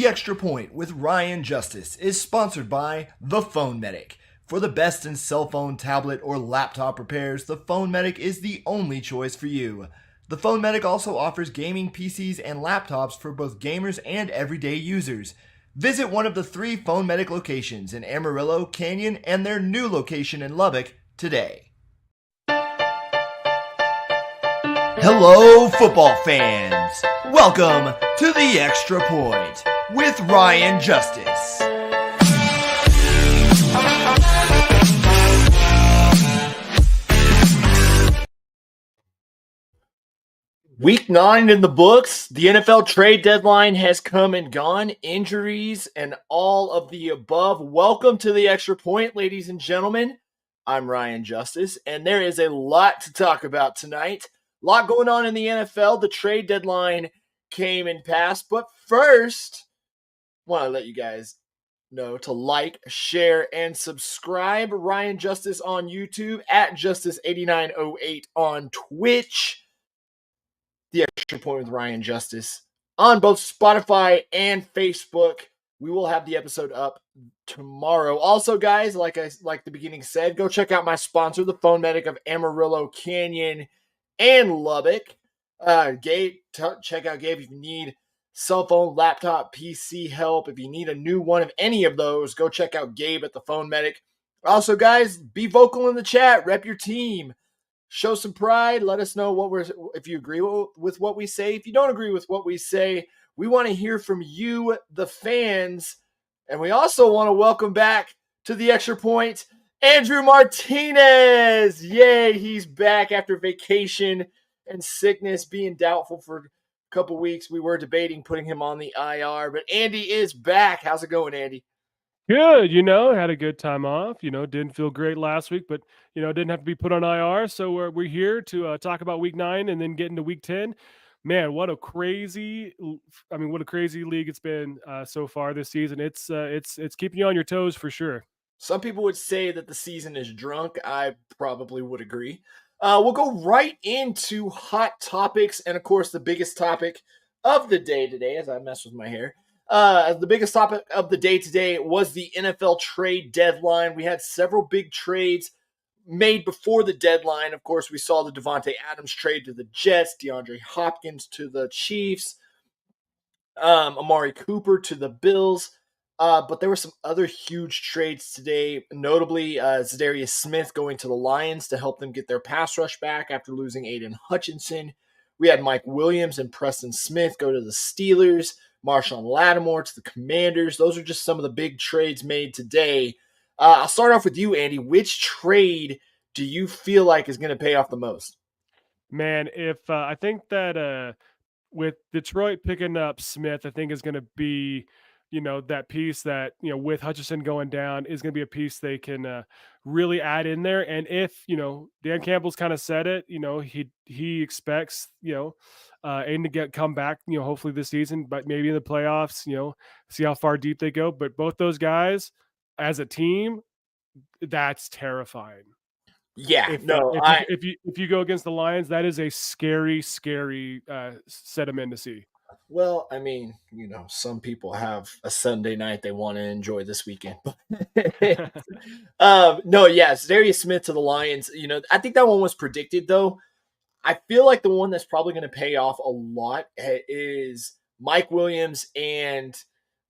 Extra Point with Ryan Justice is sponsored by The Phone Medic. For the best in cell phone, tablet, or laptop repairs, The Phone Medic is the only choice for you. The Phone Medic also offers gaming PCs and laptops for both gamers and everyday users. Visit one of the 3 Phone Medic locations in Amarillo, Canyon, and their new location in Lubbock today. Hello, football fans! Welcome to The Extra Point with Ryan Justice. Week 9 in the books. The NFL trade deadline has come and gone. Injuries and all of the above. Welcome to The Extra Point, ladies and gentlemen. I'm Ryan Justice, and there is a lot to talk about tonight. A lot going on in the NFL. The trade deadline came and passed. But first, I want to let you guys know to like, share, and subscribe. Ryan Justice on YouTube, at Justice8908 on Twitch. The Extra Point with Ryan Justice on both Spotify and Facebook. We will have the episode up tomorrow. Also, guys, like the beginning said, go check out my sponsor, the Phone Medic of Amarillo, Canyon, and Lubbock. Gabe, check out Gabe if you need cell phone, laptop, PC help. If you need a new one of any of those, go check out Gabe at the Phone Medic. Also, guys, be vocal in the chat. Rep your team. Show some pride. Let us know if you agree with what we say. If you don't agree with what we say, we want to hear from you, the fans. And we also want to welcome back to the Extra Point, Andrew Martinez. Yay, he's back after vacation and sickness, being doubtful for a couple weeks. We were debating putting him on the IR, but Andy is back. How's it going, Andy? Good, had a good time off. Didn't feel great last week, but didn't have to be put on IR. So we're here to talk about week 9 and then get into week 10. Man, what a crazy league it's been so far this season. It's keeping you on your toes for sure. Some people would say that the season is drunk. I probably would agree. We'll go right into hot topics, and of course, the biggest topic of the day today, as I mess with my hair. The biggest topic of the day today was the NFL trade deadline. We had several big trades made before the deadline. Of course, we saw the Davante Adams trade to the Jets, DeAndre Hopkins to the Chiefs, Amari Cooper to the Bills. But there were some other huge trades today, notably Zadarius Smith going to the Lions to help them get their pass rush back after losing Aiden Hutchinson. We had Mike Williams and Preston Smith go to the Steelers, Marshawn Lattimore to the Commanders. Those are just some of the big trades made today. I'll start off with you, Andy. Which trade do you feel like is going to pay off the most? Man, if I think that with Detroit picking up Smith, I think is going to be, that piece that, with Hutchinson going down is going to be a piece they can really add in there. And if, Dan Campbell's kind of said it, he expects, Aiden to come back, hopefully this season, but maybe in the playoffs, see how far deep they go. But both those guys as a team, that's terrifying. Yeah, if you go against the Lions, that is a scary set of men to see. Well, I mean, some people have a Sunday night they want to enjoy this weekend. Zadarius Smith to the Lions. I think that one was predicted, though. I feel like the one that's probably going to pay off a lot is Mike Williams and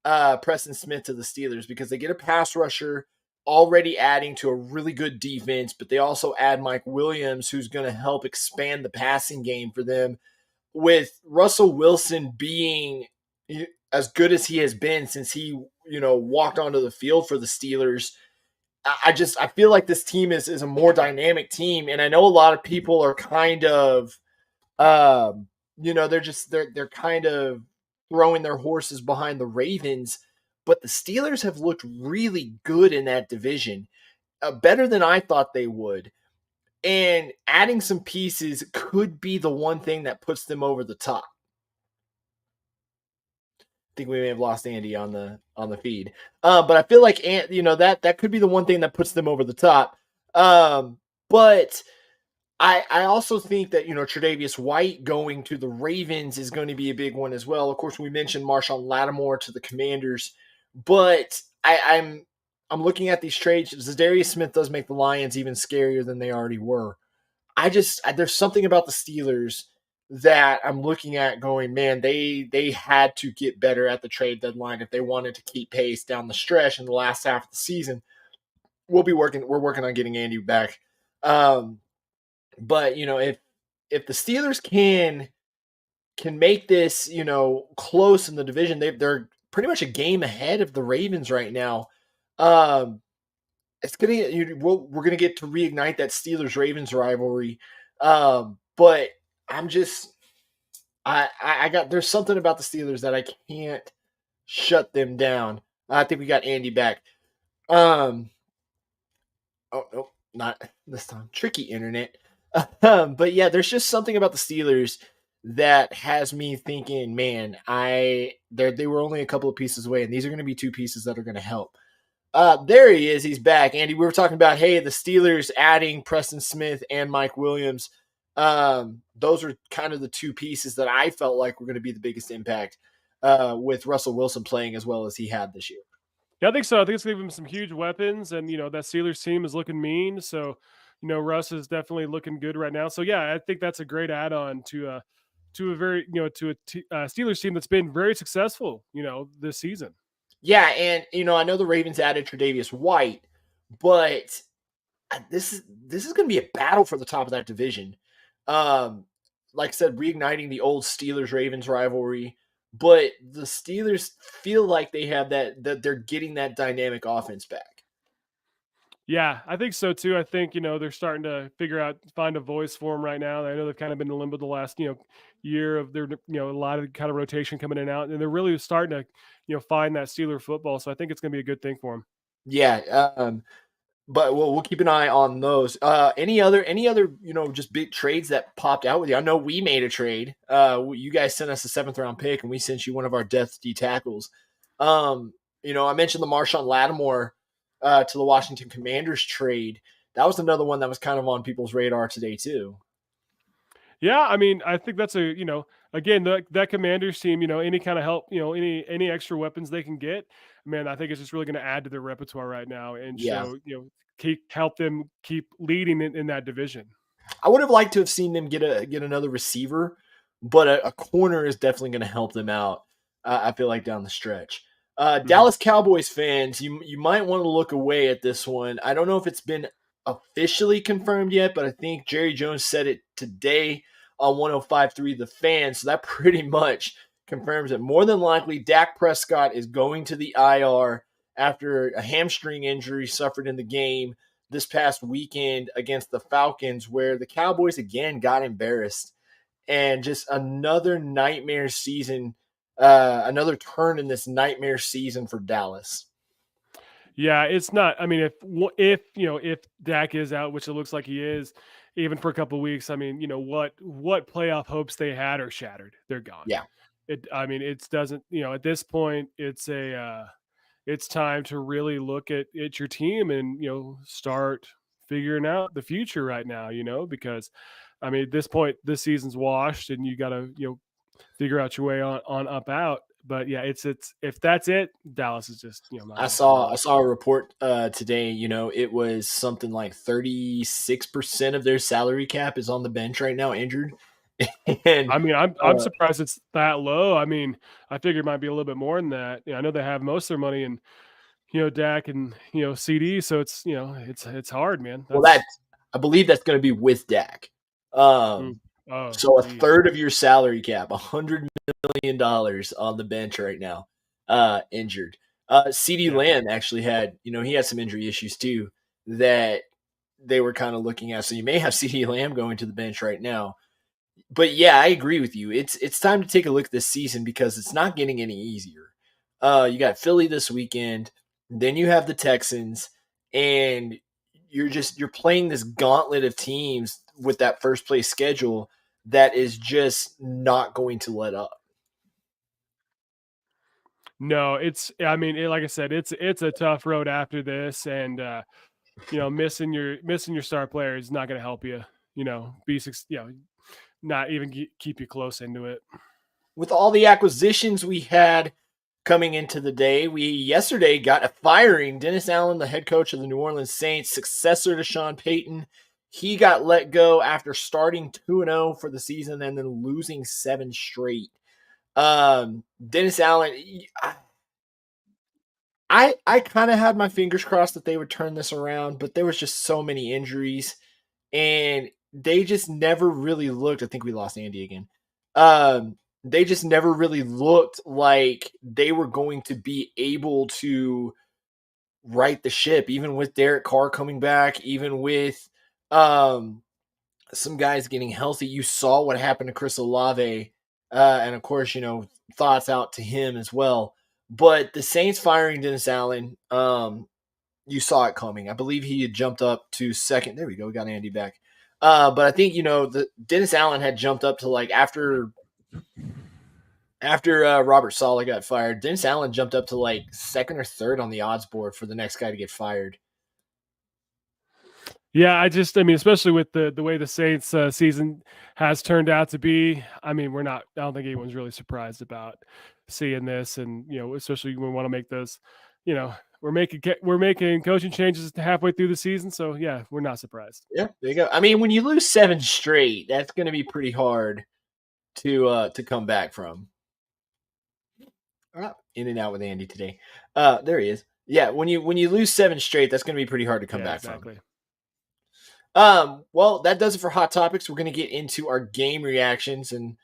Preston Smith to the Steelers, because they get a pass rusher already adding to a really good defense, but they also add Mike Williams, who's going to help expand the passing game for them. With Russell Wilson being as good as he has been since he, walked onto the field for the Steelers, I feel like this team is a more dynamic team. And I know a lot of people are kind of, they're kind of throwing their horses behind the Ravens, but the Steelers have looked really good in that division, better than I thought they would. And adding some pieces could be the one thing that puts them over the top. I think we may have lost Andy on the feed, but I feel like that could be the one thing that puts them over the top. But I also think that, Tre'Davious White going to the Ravens is going to be a big one as well. Of course, we mentioned Marshawn Lattimore to the Commanders, but I'm looking at these trades. Zadarius Smith does make the Lions even scarier than they already were. There's something about the Steelers that I'm looking at going, man, they had to get better at the trade deadline if they wanted to keep pace down the stretch in the last half of the season. We're working on getting Andy back. But if the Steelers can make this, close in the division, they're pretty much a game ahead of the Ravens right now. It's we're gonna get to reignite that Steelers Ravens rivalry. But I'm just I got there's something about the Steelers that I can't shut them down. I think we got Andy back. Oh no, not this time. Tricky internet. But yeah, there's just something about the Steelers that has me thinking, man, they were only a couple of pieces away, and these are going to be two pieces that are going to help. There he is. He's back. Andy, we were talking about, hey, the Steelers adding Preston Smith and Mike Williams. Those are kind of the two pieces that I felt like were going to be the biggest impact with Russell Wilson playing as well as he had this year. Yeah, I think so. I think it's giving him some huge weapons, and that Steelers team is looking mean. So, Russ is definitely looking good right now. So, yeah, I think that's a great add-on to a very Steelers team that's been very successful, this season. Yeah, and I know the Ravens added Tre'Davious White, but this is going to be a battle for the top of that division. Like I said, reigniting the old Steelers Ravens rivalry. But the Steelers feel like they have that they're getting that dynamic offense back. Yeah, I think so too. I think they're starting to find a voice for them right now. I know they've kind of been in limbo the last year of their a lot of kind of rotation coming in and out, and they're really starting to find that Steeler football. So I think it's going to be a good thing for them. Yeah, but we'll keep an eye on those. Any other just big trades that popped out with you? I know we made a trade. You guys sent us a 7th round pick, and we sent you one of our depth D tackles. I mentioned the Marshawn Lattimore to the Washington Commanders trade. That was another one that was kind of on people's radar today too. Yeah, I mean, I think that's again, that Commanders team, any kind of help, any extra weapons they can get, man, I think it's just really going to add to their repertoire right now and Yeah. show, help them keep leading in that division. I would have liked to have seen them get another receiver, but a corner is definitely going to help them out. I feel like down the stretch. Dallas Cowboys fans, you might want to look away at this one. I don't know if it's been officially confirmed yet, but I think Jerry Jones said it today on 105.3 The Fan, so that pretty much confirms it. More than likely, Dak Prescott is going to the IR after a hamstring injury suffered in the game this past weekend against the Falcons, where the Cowboys again got embarrassed. And just another nightmare season, another turn in this nightmare season for Dallas. Yeah, it's not. I mean, if Dak is out, which it looks like he is, even for a couple of weeks, I mean, what playoff hopes they had are shattered. They're gone. Yeah. I mean, it doesn't. At this point, it's time to really look at your team and start figuring out the future right now. Because I mean, at this point, this season's washed, and you got to figure out your way on up out. But yeah, it's if that's it, Dallas is just I saw a report today. It was something like 36% of their salary cap is on the bench right now, injured. And I mean, I'm surprised it's that low. I mean, I figured it might be a little bit more than that. I know they have most of their money in Dak and CD, so it's it's hard, man. I believe that's going to be with Dak. So a third of your salary cap, $100 million on the bench right now, injured. CD Lamb actually had, he had some injury issues too that they were kind of looking at. So you may have CD Lamb going to the bench right now. But yeah, I agree with you. It's time to take a look at this season because it's not getting any easier. You got Philly this weekend, then you have the Texans, and you're playing this gauntlet of teams with that first place schedule that is just not going to let up. No, like I said, it's a tough road after this, and missing your star player is not going to help you. not even keep you close into it. With all the acquisitions we had coming into the day, we yesterday got a firing. Dennis Allen, the head coach of the New Orleans Saints, successor to Sean Payton. He got let go after starting 2-0 for the season and then losing 7 straight. Dennis Allen, I kind of had my fingers crossed that they would turn this around, but there was just so many injuries, and they just never really looked. I think we lost Andy again. They just never really looked like they were going to be able to right the ship, even with Derek Carr coming back, even with some guys getting healthy. You saw what happened to Chris Olave, and of course, thoughts out to him as well. But the Saints firing Dennis Allen, you saw it coming. I believe he had jumped up to second. There we go. We got Andy back. But I think, the Dennis Allen had jumped up to like after Robert Saleh got fired, Dennis Allen jumped up to like second or third on the odds board for the next guy to get fired. Yeah, especially with the way the Saints season has turned out to be, I don't think anyone's really surprised about seeing this. And, especially when we want to make those, we're making coaching changes halfway through the season. So yeah, we're not surprised. Yeah, there you go. When you lose 7 straight, that's going to be pretty hard to come back from. In and out with Andy today. There he is. Yeah, when you lose 7 straight, that's going to be pretty hard to come back from. Well, that does it for Hot Topics. We're going to get into our game reactions, and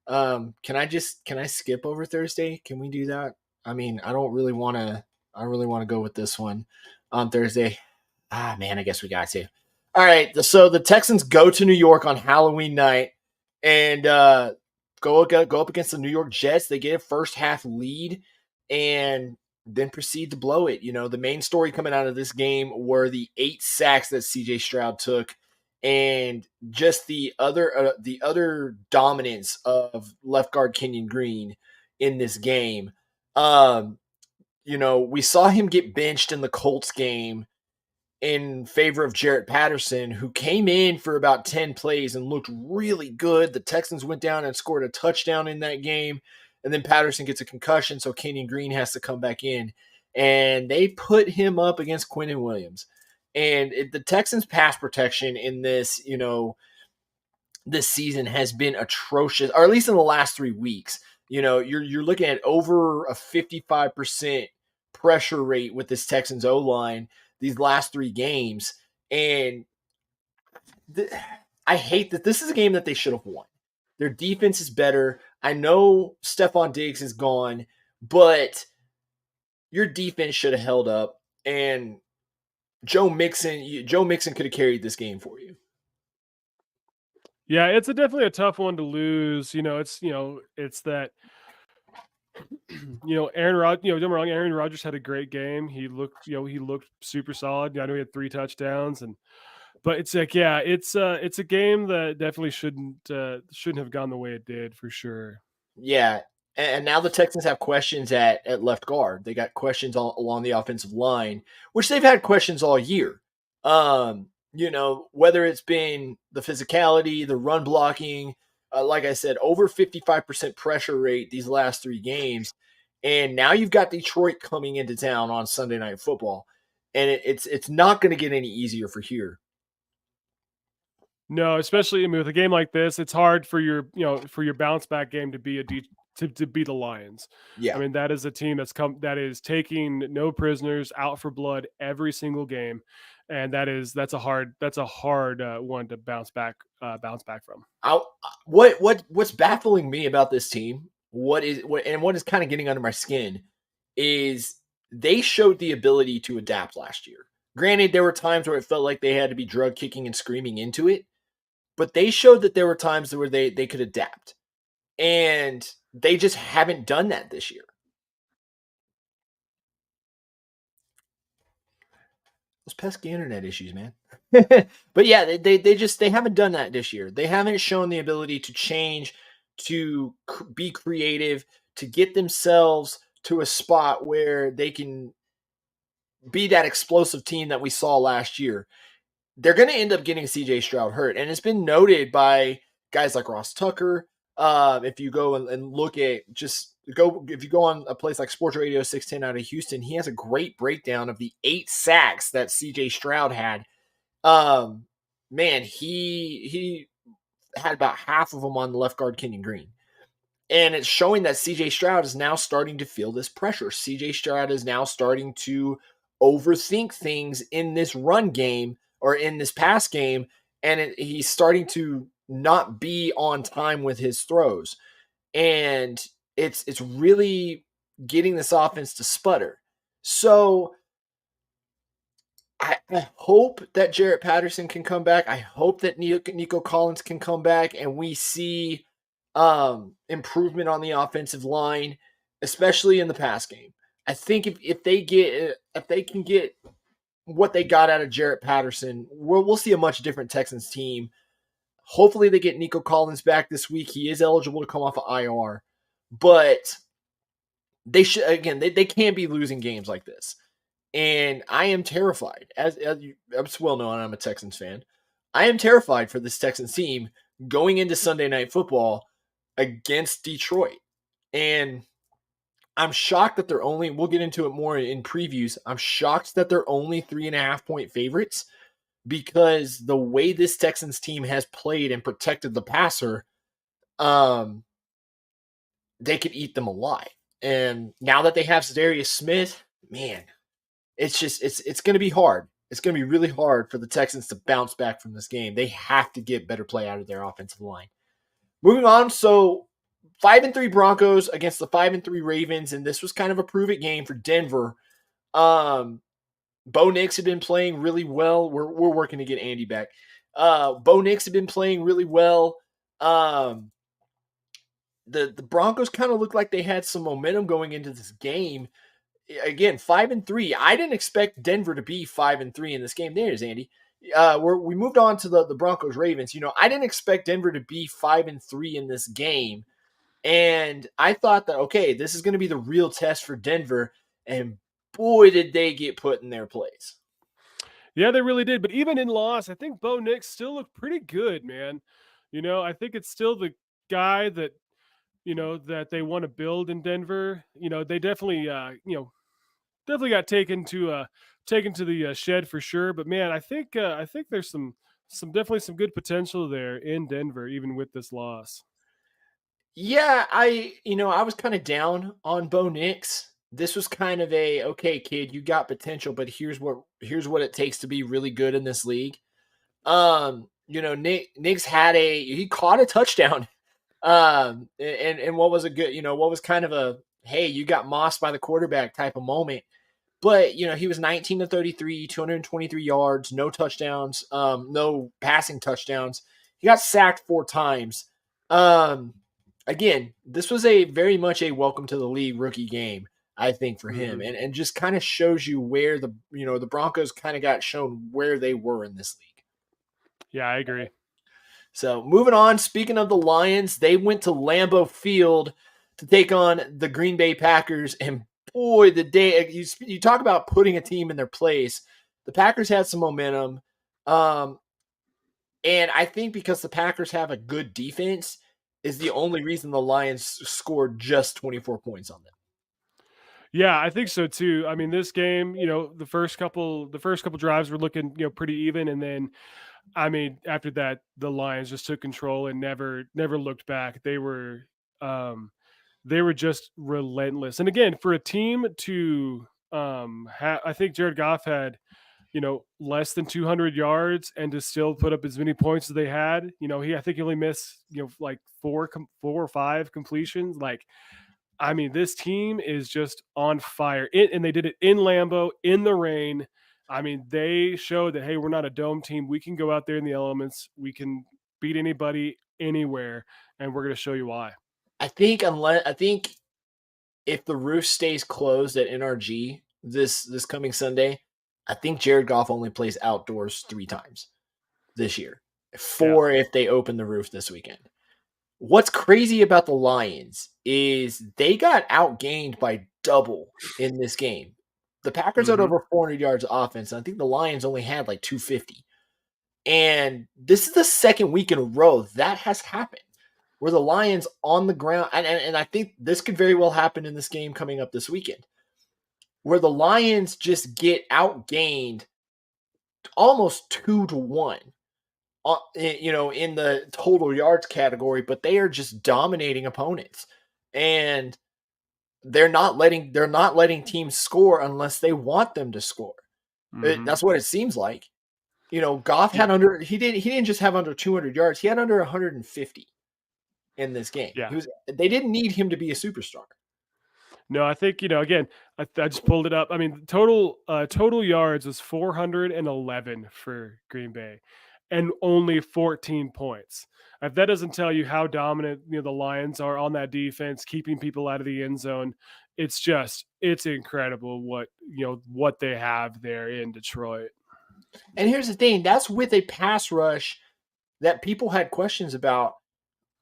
can I skip over Thursday? Can we do that? I don't really want to go with this one on Thursday. Man, I guess we got to. All right, so the Texans go to New York on Halloween night and go up against the New York Jets. They get a first half lead and then proceed to blow it. The main story coming out of this game were the 8 sacks that CJ Stroud took, and just the other dominance of left guard Kenyon Green in this game. We saw him get benched in the Colts game in favor of Jarrett Patterson, who came in for about 10 plays and looked really good. The Texans went down and scored a touchdown in that game. And then Patterson gets a concussion, so Kenyon Green has to come back in. And they put him up against Quinnen Williams. And the Texans' pass protection in this, this season has been atrocious, or at least in the last 3 weeks. You're looking at over a 55% pressure rate with this Texans O-line these last 3 games. And I hate that this is a game that they should have won. Their defense is better. I know Stephon Diggs is gone, but your defense should have held up, and Joe Mixon could have carried this game for you. Yeah, it's definitely a tough one to lose. It's that. Aaron Rodgers had a great game. He looked super solid. I know he had 3 touchdowns, but it's like, yeah, it's a game that definitely shouldn't have gone the way it did, for sure. Yeah, and now the Texans have questions at left guard. They got questions along the offensive line, which they've had questions all year. Whether it's been the physicality, the run blocking, like I said, over 55% pressure rate these last 3 games. And now you've got Detroit coming into town on Sunday Night Football. And it's not going to get any easier for here. No, especially with a game like this, it's hard for your bounce back game to be to beat the Lions. Yeah. That is a team that is taking no prisoners, out for blood every single game. And that's a hard one to bounce back from. What's baffling me about this team, what is kind of getting under my skin, is they showed the ability to adapt last year. Granted, there were times where it felt like they had to be drug kicking and screaming into it, but they showed that there were times where they could adapt, and they just haven't done that this year. Those pesky internet issues, man. But yeah, they haven't done that this year. They haven't shown the ability to change, to be creative, to get themselves to a spot where they can be that explosive team that we saw last year. they're going to end up getting CJ Stroud hurt. And it's been noted by guys like Ross Tucker. If you go and look at if you go on a place like Sports Radio 610 out of Houston, he has a great breakdown of the 8 sacks that CJ Stroud had. Man, he had about half of them on the left guard, Kenyon Green. And it's showing that CJ Stroud is now starting to feel this pressure. CJ Stroud is now starting to overthink things in this run game or in this pass game. And he's starting to not be on time with his throws. And it's really getting this offense to sputter. So I hope that Jarrett Patterson can come back. I hope that Nico Collins can come back and we see improvement on the offensive line, especially in the pass game. I think if they can get what they got out of Jarrett Patterson, we'll see a much different Texans team. Hopefully they get Nico Collins back this week. He is eligible to come off of IR, but they can't be losing games like this. And I am terrified. As it's well known, I'm a Texans fan. I am terrified for this Texans team going into Sunday Night Football against Detroit. And I'm shocked that they're only, we'll get into it more in previews. I'm shocked that they're only 3.5 point favorites because the way this Texans team has played and protected the passer, they could eat them alive. And now that they have Zadarius Smith, man, it's going to be hard. It's going to be really hard for the Texans to bounce back from this game. They have to get better play out of their offensive line. Moving on, so 5-3 Broncos against the 5-3 Ravens, and this was kind of a prove-it game for Denver. Bo Nix had been playing really well. We're working to get Andy back. Bo Nix had been playing really well. The Broncos kind of looked like they had some momentum going into this game. Again, 5-3. I didn't expect Denver to be 5-3 in this game. There's Andy. We moved on to the Broncos Ravens. I didn't expect Denver to be 5-3 in this game. And I thought that, okay, this is going to be the real test for Denver. And boy, did they get put in their place. Yeah, they really did. But even in loss, I think Bo Nix still looked pretty good, man. I think it's still the guy that, that they want to build in Denver. They definitely, definitely got taken to the shed for sure. But man, I think there's some definitely some good potential there in Denver, even with this loss. Yeah, I was kind of down on Bo Nix. This was kind of a, okay, kid, you got potential, but here's what it takes to be really good in this league. Nix he caught a touchdown. And what was a good, what was kind of a, hey, you got mossed by the quarterback type of moment. But, he was 19 to 33, 223 yards, no touchdowns, no passing touchdowns. He got sacked 4 times. Again, this was a very much a welcome to the league rookie game, I think, for him. And just kind of shows you where the Broncos kind of got shown where they were in this league. Yeah, I agree. So moving on, speaking of the Lions, they went to Lambeau Field to take on the Green Bay Packers. And boy, the day you talk about putting a team in their place, the Packers had some momentum. And I think because the Packers have a good defense is the only reason the Lions scored just 24 points on them. Yeah, I think so too. I mean, this game, the first couple drives were looking, pretty even, and then, I mean, after that, the Lions just took control and never looked back. They were just relentless. And again, for a team to I think Jared Goff had, less than 200 yards and to still put up as many points as they had. I think he only missed, like 4 or 5 completions. Like, I mean, this team is just on fire. And they did it in Lambeau, in the rain. I mean, they showed that, hey, we're not a dome team. We can go out there in the elements. We can beat anybody anywhere, and we're going to show you why. I think if the roof stays closed at NRG this coming Sunday, I think Jared Goff only plays outdoors 3 times this year. 4 if they open the roof this weekend. What's crazy about the Lions is they got outgained by double in this game. The Packers had over 400 yards of offense, and I think the Lions only had like 250. And this is the second week in a row that has happened where the Lions on the ground, and I think this could very well happen in this game coming up this weekend, where the Lions just get outgained almost 2-1, in the total yards category, but they are just dominating opponents. And they're not letting teams score unless they want them to score. That's what it seems like. Goff had he didn't just have under 200 yards, he had under 150 in this game. Yeah. They didn't need him to be a superstar. No, I think, again, I just pulled it up. I mean, total yards was 411 for Green Bay and only 14 points. If that doesn't tell you how dominant the Lions are on that defense, keeping people out of the end zone, it's incredible what they have there in Detroit. And here's the thing, that's with a pass rush that people had questions about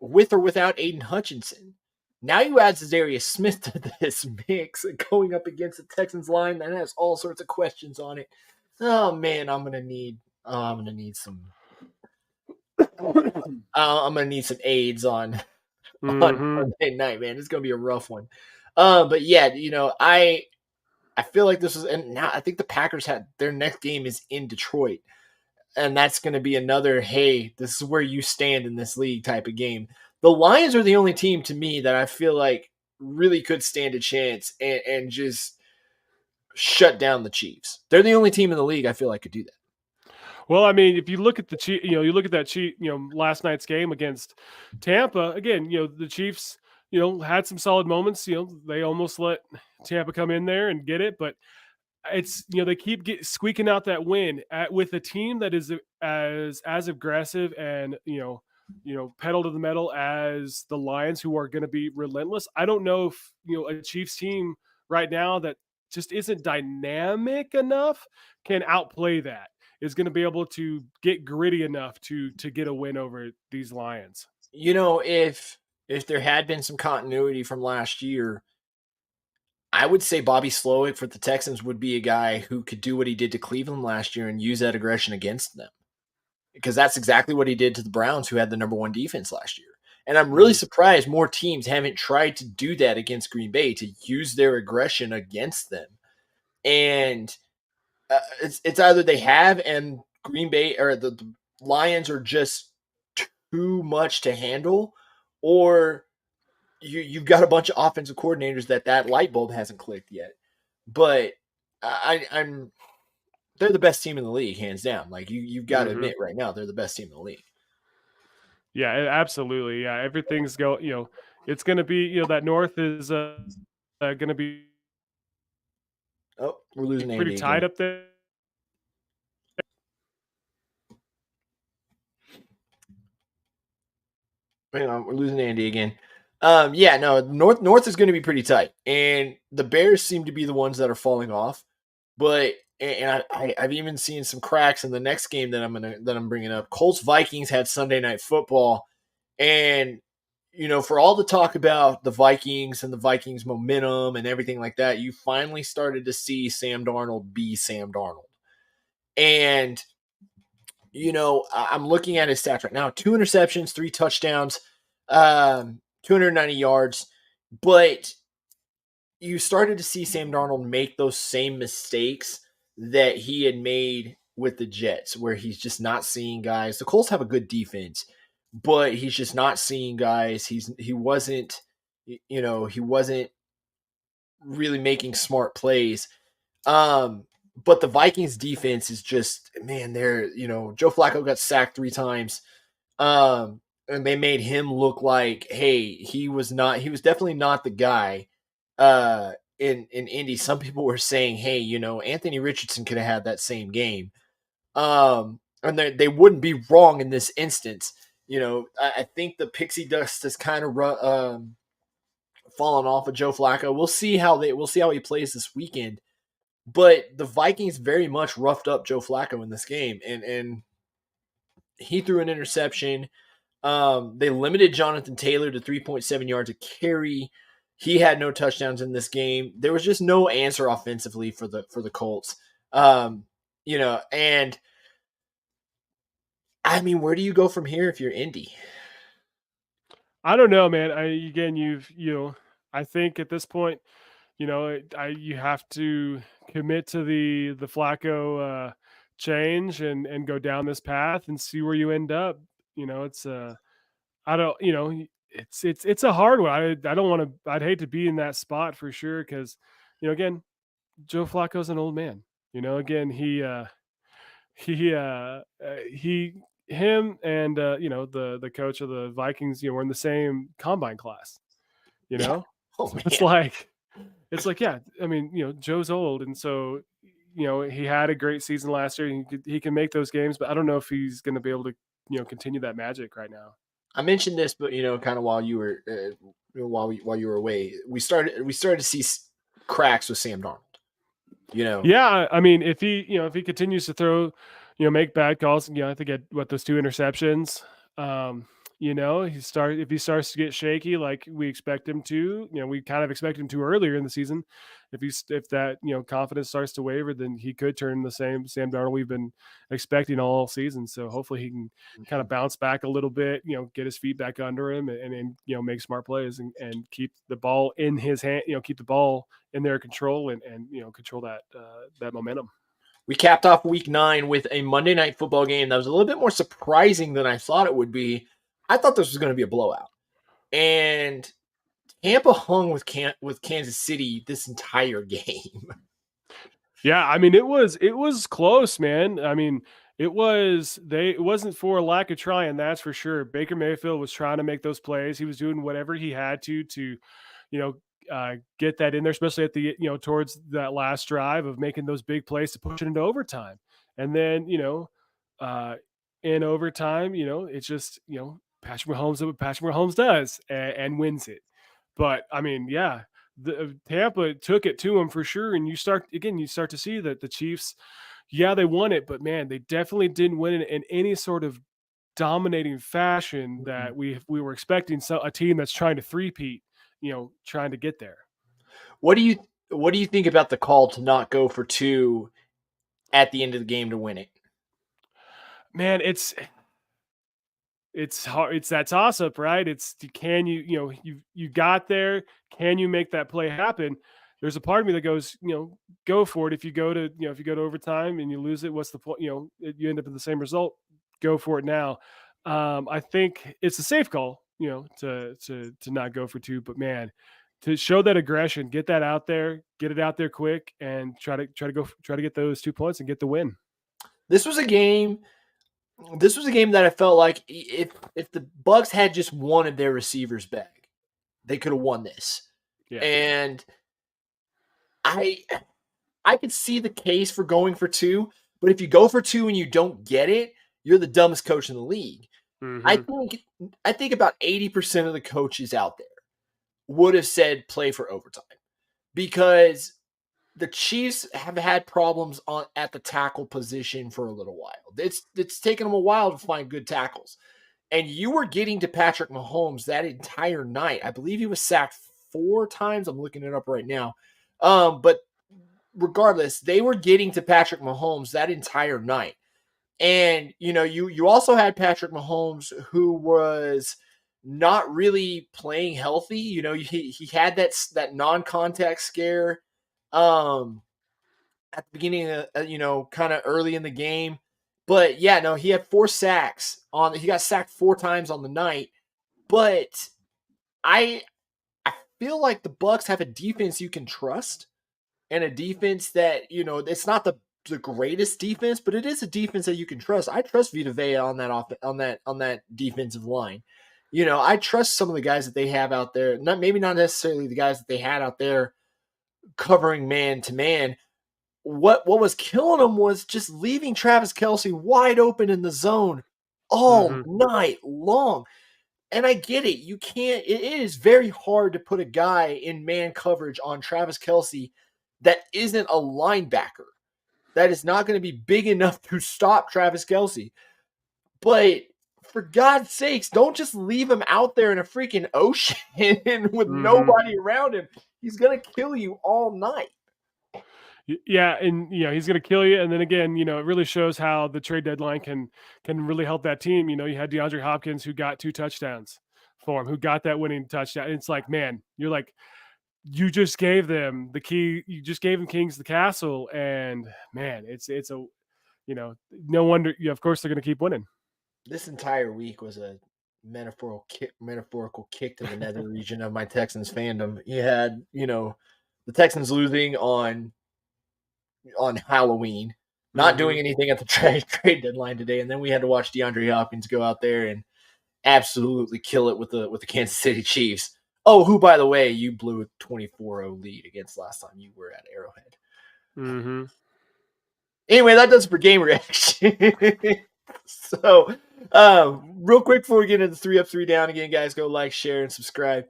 with or without Aiden Hutchinson. Now you add Za'Darius Smith to this mix going up against the Texans line that has all sorts of questions on it. Oh man, I'm gonna need some aids on Monday night, man. It's gonna be a rough one. But yeah, I feel like this is, and now I think the Packers had their next game is in Detroit, and that's going to be another, hey, this is where you stand in this league type of game. The Lions are the only team to me that I feel like really could stand a chance and just shut down the Chiefs. They're the only team in the league I feel like could do that. Well, I mean, if you look at last night's game against Tampa, again, the Chiefs, had some solid moments. They almost let Tampa come in there and get it, but it's they keep squeaking out that win with a team that is as aggressive and pedal to the metal as the Lions, who are going to be relentless. I don't know if a Chiefs team right now that just isn't dynamic enough can outplay that. Is going to be able to get gritty enough to get a win over these Lions. If there had been some continuity from last year, I would say Bobby Slowick for the Texans would be a guy who could do what he did to Cleveland last year and use that aggression against them. Because that's exactly what he did to the Browns, who had the number one defense last year. And I'm really surprised more teams haven't tried to do that against Green Bay, to use their aggression against them. And it's either they have, and Green Bay or the Lions are just too much to handle, or you've got a bunch of offensive coordinators that light bulb hasn't clicked yet. But they're the best team in the league, hands down. Like you've got to admit right now, they're the best team in the league. Yeah, absolutely. Yeah, everything's it's going to be, that North is going to be. Oh, we're losing Andy pretty tight again. up there. Hang on, we're losing Andy again. North is going to be pretty tight, and the Bears seem to be the ones that are falling off. But I've even seen some cracks in the next game that I'm bringing up. Colts Vikings had Sunday Night Football, and for all the talk about the Vikings and the Vikings momentum and everything like that, you finally started to see Sam Darnold be Sam Darnold. And I'm looking at his stats right now: 2 interceptions, 3 touchdowns, 290 yards. But you started to see Sam Darnold make those same mistakes that he had made with the Jets, where he's just not seeing guys. The Colts have a good defense, but he's just not seeing guys. He wasn't really making smart plays. But the Vikings defense is just, man, Joe Flacco got sacked 3 times. And they made him look like, hey, he was definitely not the guy in Indy. Some people were saying, hey, Anthony Richardson could have had that same game. And they wouldn't be wrong in this instance. I think the pixie dust has kind of fallen off of Joe Flacco. We'll see how he plays this weekend. But the Vikings very much roughed up Joe Flacco in this game, and he threw an interception. They limited Jonathan Taylor to 3.7 yards a carry. He had no touchdowns in this game. There was just no answer offensively for the Colts. And I mean, where do you go from here if you're Indy? I don't know, man. I think at this point, you have to commit to the Flacco change and go down this path and see where you end up. It's I don't, it's a hard one. I don't want to. I'd hate to be in that spot for sure because, again, Joe Flacco's an old man. Again, he he him and the coach of the Vikings, were in the same combine class. You Yeah. know, Oh so man. it's like yeah. I mean, Joe's old, and so he had a great season last year. He can make those games, but I don't know if he's going to be able to continue that magic right now. I mentioned this, but kind of while you were while you were away, we started to see cracks with Sam Darnold. Yeah, I mean, if he continues to throw, make bad calls, I think at those 2 interceptions, if he starts to get shaky like we expect him to, we kind of expect him to earlier in the season. If that confidence starts to waver, then he could turn the same Sam Darnold we've been expecting all season. So hopefully he can kind of bounce back a little bit, get his feet back under him and make smart plays and keep the ball in his hand, keep the ball in their control and control that momentum. We capped off week 9 with a Monday Night Football game that was a little bit more surprising than I thought it would be. I thought this was going to be a blowout, and Tampa hung with Kansas City this entire game. Yeah, I mean it was close, man. I mean it wasn't for a lack of trying, that's for sure. Baker Mayfield was trying to make those plays. He was doing whatever he had to get that in there, especially at the towards that last drive of making those big plays to push it into overtime. And then in overtime, it's just Patrick Mahomes does what Patrick Mahomes does and wins it. But I mean, yeah, the Tampa took it to him for sure. And you start to see that the Chiefs, yeah, they won it, but man, they definitely didn't win it in any sort of dominating fashion that we were expecting. So a team that's trying to three-peat, trying to get there. What do you think about the call to not go for 2 at the end of the game to win it? Man, it's hard. It's that toss up, right? It's can you got there? Can you make that play happen? There's a part of me that goes, go for it. If you go to overtime and you lose it, what's the point? You end up in the same result. Go for it now. I think it's a safe call, to not go for 2. But man, to show that aggression, get that out there, get it out there quick, and try to get those 2 points and get the win. This was a game that I felt like if the Bucs had just wanted their receivers back, they could have won this. Yeah. And I could see the case for going for 2, but if you go for 2 and you don't get it, you're the dumbest coach in the league. Mm-hmm. I think about 80% of the coaches out there would have said play for overtime, because the Chiefs have had problems at the tackle position for a little while. It's taken them a while to find good tackles. And you were getting to Patrick Mahomes that entire night. I believe he was sacked 4 times. I'm looking it up right now. But regardless, they were getting to Patrick Mahomes that entire night. And, you also had Patrick Mahomes, who was not really playing healthy. He had that non-contact scare at the beginning of, kind of early in the game. But yeah, no, he had 4 sacks he got sacked 4 times on the night. But I feel like the Bucs have a defense you can trust, and a defense that, it's not the greatest defense, but it is a defense that you can trust. I trust Vita Vea on that defensive line. I trust some of the guys that they have out there. Maybe not necessarily the guys that they had out there covering man to man. What was killing them was just leaving Travis Kelce wide open in the zone all night long. And I get it. You can't. It is very hard to put a guy in man coverage on Travis Kelce that isn't a linebacker, that is not going to be big enough to stop Travis Kelce. But for God's sakes, don't just leave him out there in a freaking ocean with nobody around him. He's going to kill you all night. Yeah, and he's going to kill you. And then again, it really shows how the trade deadline can really help that team. You had DeAndre Hopkins who got 2 touchdowns for him, who got that winning touchdown. And it's like, man, you're like, you just gave them the key. You just gave them Kings the castle, and man, it's a no wonder. Of course, they're going to keep winning. This entire week was a metaphorical kick to the nether region of my Texans fandom. You had, the Texans losing on Halloween, not doing anything at the trade deadline today, and then we had to watch DeAndre Hopkins go out there and absolutely kill it with the Kansas City Chiefs. Oh, who, by the way, you blew a 24-0 lead against last time you were at Arrowhead. Mm-hmm. Anyway, that does it for game reaction. So, real quick before we get into the 3 up, 3 down again, guys, go like, share, and subscribe.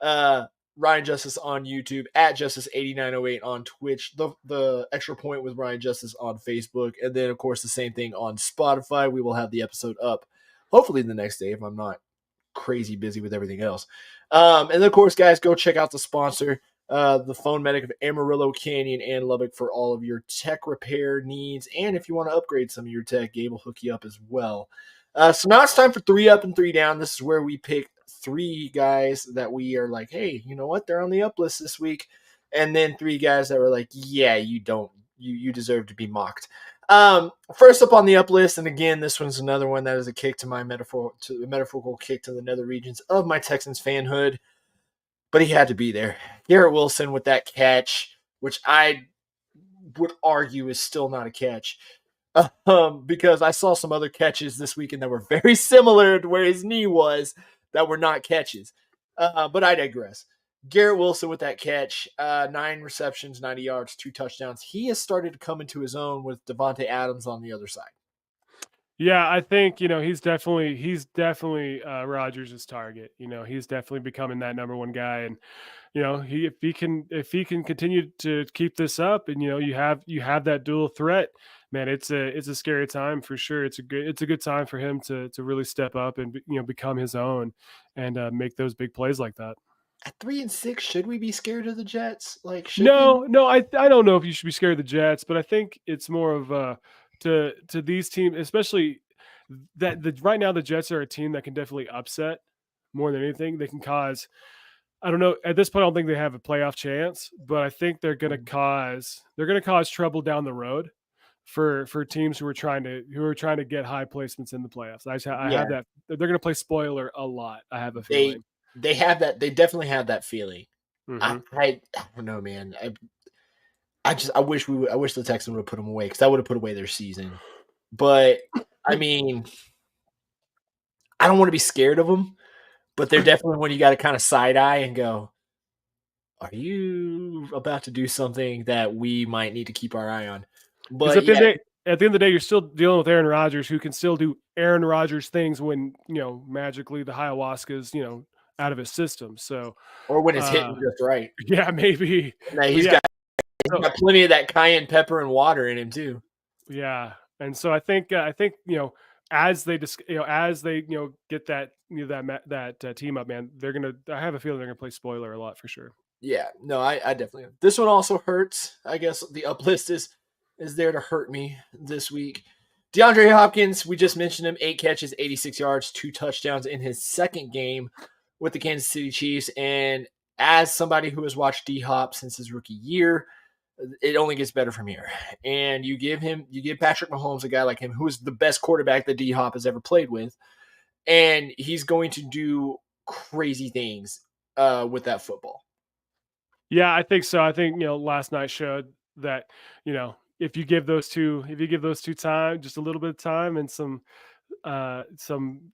Ryan Justice on YouTube, at Justice8908 on Twitch, the Extra Point with Ryan Justice on Facebook, and then, of course, the same thing on Spotify. We will have the episode up hopefully the next day if I'm not crazy busy with everything else. And then, of course, guys, go check out the sponsor, the Phone Medic of Amarillo, Canyon, and Lubbock for all of your tech repair needs. And if you want to upgrade some of your tech, Gabe will hook you up as well. So now it's time for 3 up and 3 down. This is where we pick 3 guys that we are like, hey, you know what? They're on the up list this week. And then 3 guys that were like, yeah, you deserve to be mocked. First up on the up list, and again, this one's another one that is a kick to my metaphorical kick to the nether regions of my Texans fanhood. But he had to be there. Garrett Wilson with that catch, which I would argue is still not a catch. Because I saw some other catches this weekend that were very similar to where his knee was that were not catches. But I digress. Garrett Wilson with that catch, 9 receptions, 90 yards, 2 touchdowns. He has started to come into his own with Devontae Adams on the other side. Yeah, I think he's definitely Rodgers' target. He's definitely becoming that number one guy, and if he can continue to keep this up, and you have that dual threat, man, it's a scary time for sure. It's a good time for him to really step up and become his own and make those big plays like that. At 3-6, should we be scared of the Jets? No, I don't know if you should be scared of the Jets, but I think it's more of to these teams, especially that right now the Jets are a team that can definitely upset more than anything. They can cause, I don't know, at this point I don't think they have a playoff chance, but I think they're going to cause trouble down the road for teams who are trying to get high placements in the playoffs. I have that they're going to play spoiler a lot. I have a feeling. They have that. They definitely have that feeling. Mm-hmm. I don't know, man. I wish the Texans would have put them away because that would have put away their season. But I mean, I don't want to be scared of them, but they're definitely one you got to kind of side eye and go, are you about to do something that we might need to keep our eye on? But at the end of the day, you're still dealing with Aaron Rodgers, who can still do Aaron Rodgers things when magically the ayahuasca's out of his system. So, or when it's hitting just right. Yeah, maybe. Now he's got plenty of that cayenne pepper and water in him too. Yeah, and so I think as they get that that team up, man, I have a feeling they're gonna play spoiler a lot for sure. Yeah, no, I definitely. This one also hurts. I guess the up list is there to hurt me this week. DeAndre Hopkins, we just mentioned him, 8 catches, 86 yards, 2 touchdowns in his second game with the Kansas City Chiefs. And as somebody who has watched D-Hop since his rookie year, it only gets better from here. And you give Patrick Mahomes, a guy like him, who is the best quarterback that D-Hop has ever played with, and he's going to do crazy things with that football. Yeah, I think so. I think last night showed that if you give those two time, just a little bit of time and some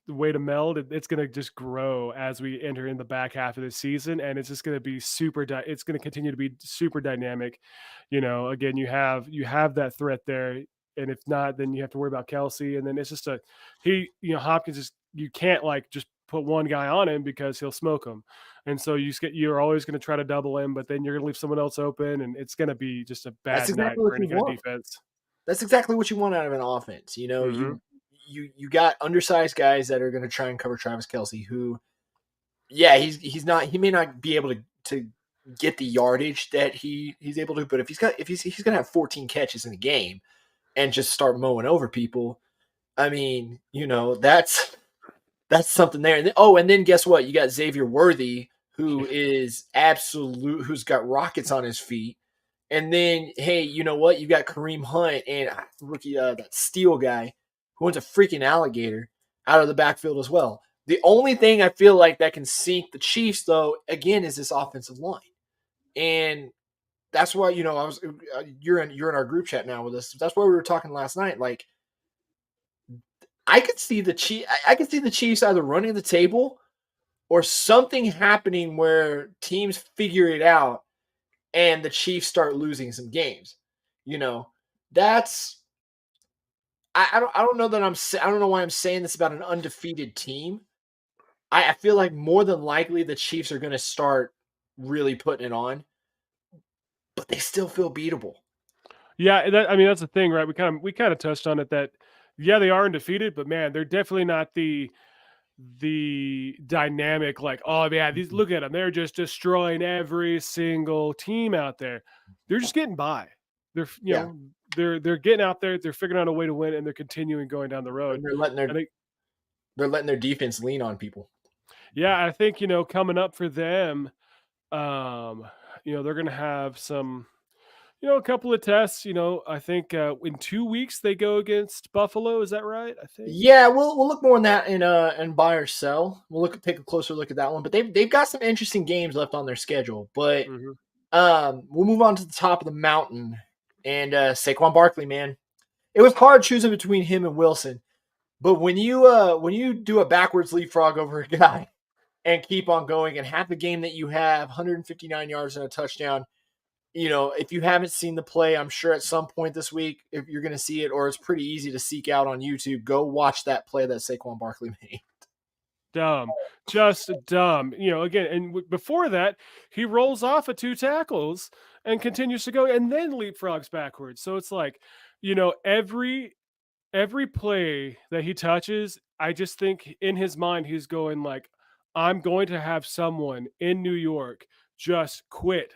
way to meld, it's going to just grow as we enter in the back half of the season, and it's just going to be it's going to continue to be super dynamic. Again, you have that threat there, and if not, then you have to worry about Kelce, and then it's just Hopkins you can't just put one guy on him because he'll smoke him. And so you're always going to try to double him, but then you're going to leave someone else open, and it's going to be just a bad night for any kind of defense. That's exactly what you want out of an offense. Mm-hmm. You got undersized guys that are going to try and cover Travis Kelce, who, yeah, he may not be able to get the yardage that he's able to. But if he's gonna have 14 catches in a game and just start mowing over people, I mean, that's something there. And then guess what? You got Xavier Worthy, who is who's got rockets on his feet. And then, hey, you know what? You got Kareem Hunt and rookie that Steele guy who went to freaking alligator out of the backfield as well. The only thing I feel like that can sink the Chiefs, though, again, is this offensive line. And that's why, you're in our group chat now with us. That's why we were talking last night. Like, I could see the Chiefs either running the table or something happening where teams figure it out and the Chiefs start losing some games. That's I don't know that I don't know why I'm saying this about an undefeated team. I feel like more than likely the Chiefs are going to start really putting it on, but they still feel beatable. Yeah, that's the thing, right? We kind of touched on it that yeah, they are undefeated, but man, they're definitely not the dynamic like, oh yeah, look at them, they're just destroying every single team out there. They're just getting by. They're they're getting out there, they're figuring out a way to win, and they're continuing going down the road. And they're letting their defense lean on people. Yeah, I think coming up for them, they're gonna have some. A couple of tests. I think in 2 weeks they go against Buffalo. Is that right? I think. Yeah, we'll look more on that in buy or sell. We'll take a closer look at that one. But they've got some interesting games left on their schedule. But we'll move on to the top of the mountain and Saquon Barkley, man. It was hard choosing between him and Wilson, but when you do a backwards leapfrog over a guy and keep on going and have the game that you have, 159 yards and a touchdown. If you haven't seen the play, I'm sure at some point this week, if you're going to see it, or it's pretty easy to seek out on YouTube, go watch that play that Saquon Barkley made. Dumb. Just dumb. Again, and before that, he rolls off of 2 tackles and continues to go and then leapfrogs backwards. So it's like, every play that he touches, I just think in his mind, he's going like, I'm going to have someone in New York just quit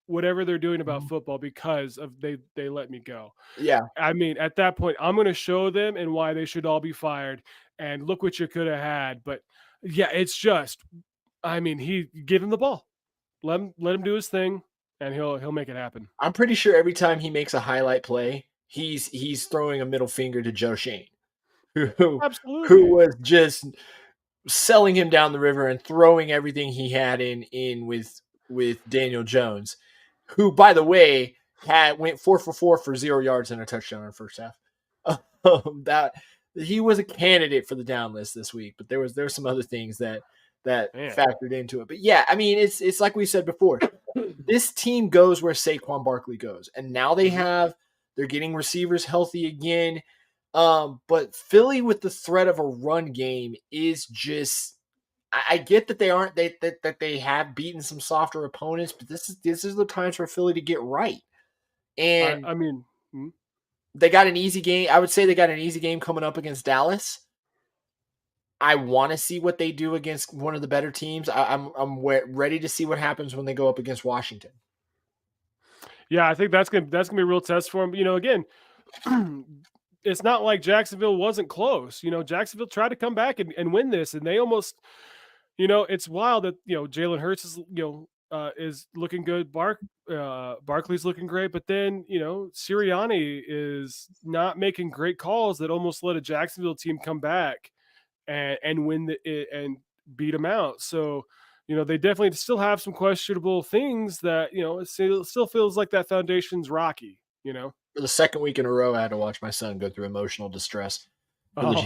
whatever they're doing about football because of they let me go. Yeah. I mean, at that point, I'm going to show them and why they should all be fired. And look what you could have had. But yeah, it's just, he give him the ball, let him do his thing, and he'll make it happen. I'm pretty sure every time he makes a highlight play, he's throwing a middle finger to Joe Shane, who was just selling him down the river and throwing everything he had in with Daniel Jones, who, by the way, went 4 for 4 for 0 yards and a touchdown in the first half. That he was a candidate for the down list this week, but there were some other things that factored into it. But yeah, it's like we said before, this team goes where Saquon Barkley goes, and now they're getting receivers healthy again. But Philly with the threat of a run game is just. I get that that they have beaten some softer opponents, but this is the times for Philly to get right. And they got an easy game. I would say they got an easy game coming up against Dallas. I want to see what they do against one of the better teams. I'm ready to see what happens when they go up against Washington. Yeah, I think that's gonna be a real test for them. Again, it's not like Jacksonville wasn't close. Jacksonville tried to come back and win this, and they almost. It's wild that Jalen Hurts is looking good. Barkley's looking great, but then Sirianni is not making great calls that almost let a Jacksonville team come back and win and beat them out. So they definitely still have some questionable things that it still feels like that foundation's rocky. For the second week in a row, I had to watch my son go through emotional distress. Oh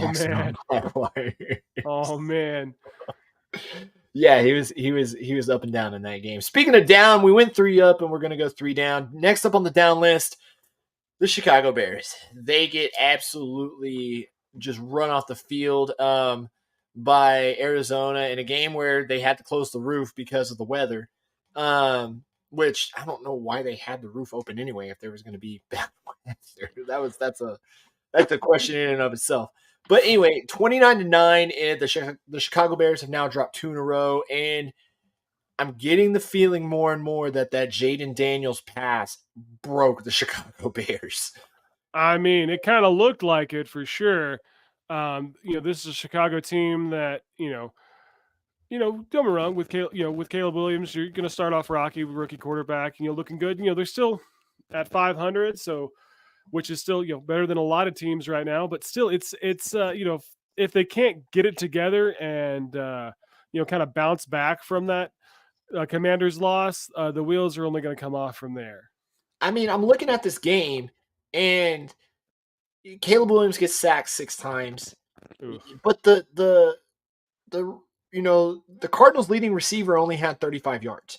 man. Yeah, he was up and down in that game. Speaking of down, we went 3 up and we're going to go 3 down. Next up on the down list, the Chicago Bears. They get absolutely just run off the field by Arizona in a game where they had to close the roof because of the weather, which I don't know why they had the roof open anyway if there was going to be bad weather. That's a question in and of itself. But anyway, 29-9, and the Chicago Bears have now dropped 2 in a row. And I'm getting the feeling more and more that Jaden Daniels pass broke the Chicago Bears. I mean, it kind of looked like it for sure. This is a Chicago team that don't get me wrong, with with Caleb Williams, you're going to start off rocky, rookie quarterback, looking good. They're still at 500, so which is still better than a lot of teams right now. But still, it's if they can't get it together and kind of bounce back from that Commanders loss, the wheels are only going to come off from there. I mean, I'm looking at this game, and Caleb Williams gets sacked 6 times, Oof. but the Cardinals' leading receiver only had 35 yards,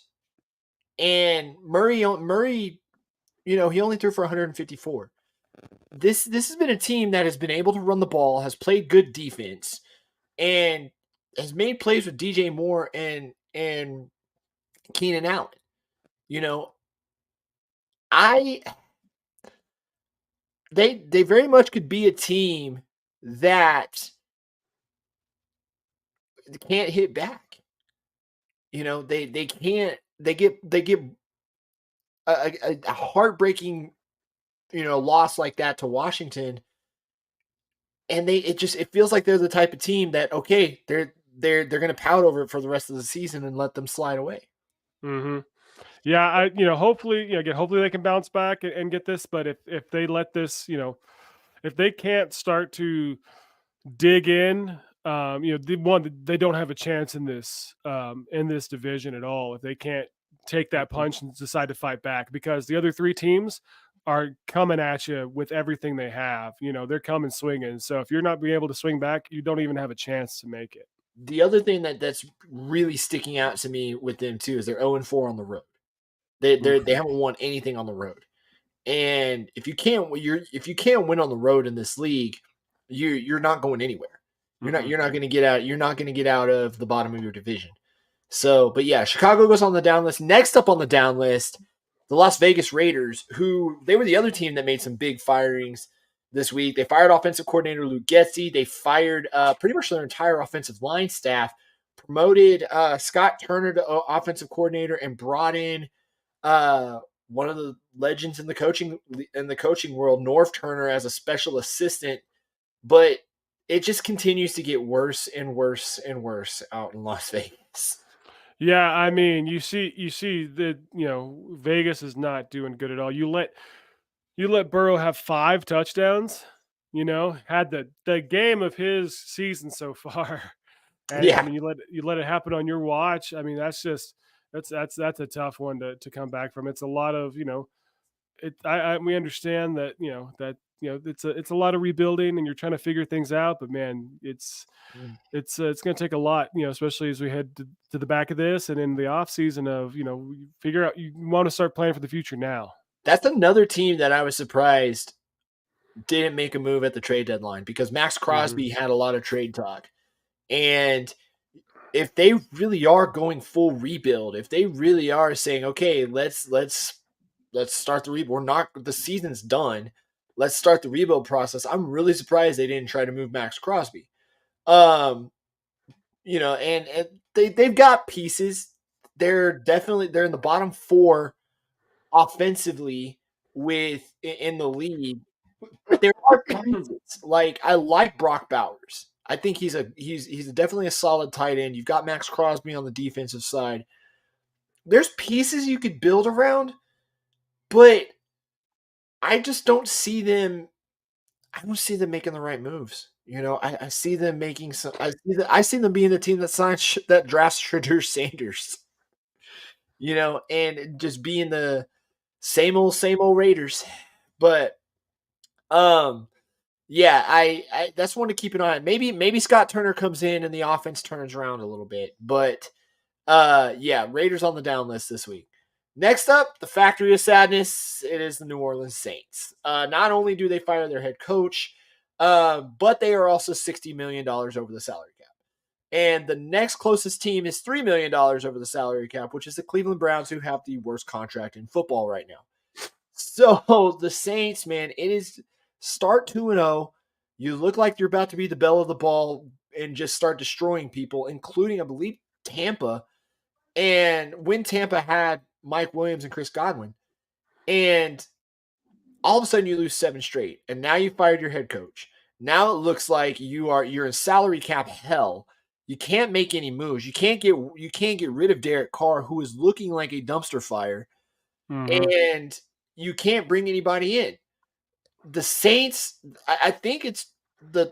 and Murray, he only threw for 154. This has been a team that has been able to run the ball, has played good defense, and has made plays with DJ Moore and Keenan Allen. They very much could be a team that can't hit back. They can't. They get a heartbreaking loss like that to Washington, and it feels like they're the type of team that they're going to pout over it for the rest of the season and let them slide away. Mm-hmm. Yeah, hopefully, hopefully they can bounce back and get this. But if they let this, if they can't start to dig in, they don't have a chance in this division at all. If they can't take that punch and decide to fight back, because the other 3 teams are coming at you with everything they have. They're coming swinging. So if you're not being able to swing back, you don't even have a chance to make it. The other thing that's really sticking out to me with them too is they're 0-4 on the road. They haven't won anything on the road, and if you can't win on the road in this league, you're not going anywhere. You're not going to get out. You're not going to get out of the bottom of your division. So, but yeah, Chicago goes on the down list. Next up on the down list, the Las Vegas Raiders, who they were the other team that made some big firings this week. They fired offensive coordinator Luke Getsy. They fired pretty much their entire offensive line staff, promoted Scott Turner to offensive coordinator, and brought in one of the legends in the coaching world, Norv Turner, as a special assistant. But it just continues to get worse and worse and worse out in Las Vegas. Yeah, I mean, you see that Vegas is not doing good at all. You let Burrow have 5 touchdowns. Had the game of his season so far, and Yeah. I mean, you let it happen on your watch. I mean, that's a tough one to come back from. It's a lot of we understand that it's a lot of rebuilding and you're trying to figure things out, but man, it's going to take a lot, especially as we head to the back of this and in the off season of figure out, you want to start planning for the future now. That's another team that I was surprised didn't make a move at the trade deadline, because Max Crosby had a lot of trade talk. And if they really are going full rebuild, if they really are saying, okay, let's start the rebuild, the season's done, let's start the rebuild process, I'm really surprised they didn't try to move Max Crosby. And they've got pieces. They're in the bottom 4 offensively in the league. There are pieces. Like, I like Brock Bowers. I think he's definitely a solid tight end. You've got Max Crosby on the defensive side. There's pieces you could build around, but I just don't see them. I don't see them making the right moves. I see them making some. I see them being the team that drafts Shedeur Sanders. And just being the same old Raiders. But yeah, I that's one to keep an eye on. Maybe Scott Turner comes in and the offense turns around a little bit. But yeah, Raiders on the down list this week. Next up, the Factory of Sadness. It is the New Orleans Saints. Not only do they fire their head coach, but they are also $60 million over the salary cap. And the next closest team is $3 million over the salary cap, which is the Cleveland Browns, who have the worst contract in football right now. So the Saints, man, it is start 2-0. You look like you're about to be the belle of the ball and just start destroying people, including, I believe, Tampa. and when Tampa had Mike Williams and Chris Godwin, and all of a sudden you lose 7 straight, and now you fired your head coach. Now it looks like you're in salary cap hell. You can't make any moves. You can't get rid of Derek Carr, who is looking like a dumpster fire, and you can't bring anybody in. The Saints, I think it's the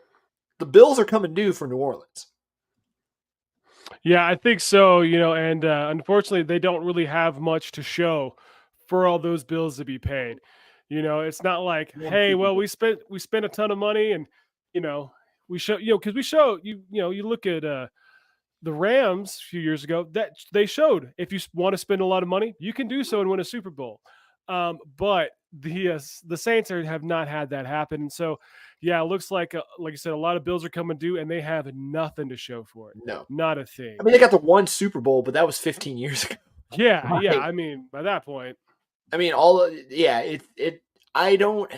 Bills are coming due for New Orleans. Yeah, I think so. And unfortunately, they don't really have much to show for all those bills to be paid. It's not like, hey, well, we spent a ton of money, and we show because we show you look at the Rams a few years ago that they showed if you want to spend a lot of money, you can do so and win a Super Bowl. But the Saints have not had that happen, and so yeah, it looks like you said, a lot of bills are coming due, and they have nothing to show for it. No, not a thing. I mean, they got the one Super Bowl, but that was 15 years ago. Yeah, yeah. I mean, by that point, I mean, I don't.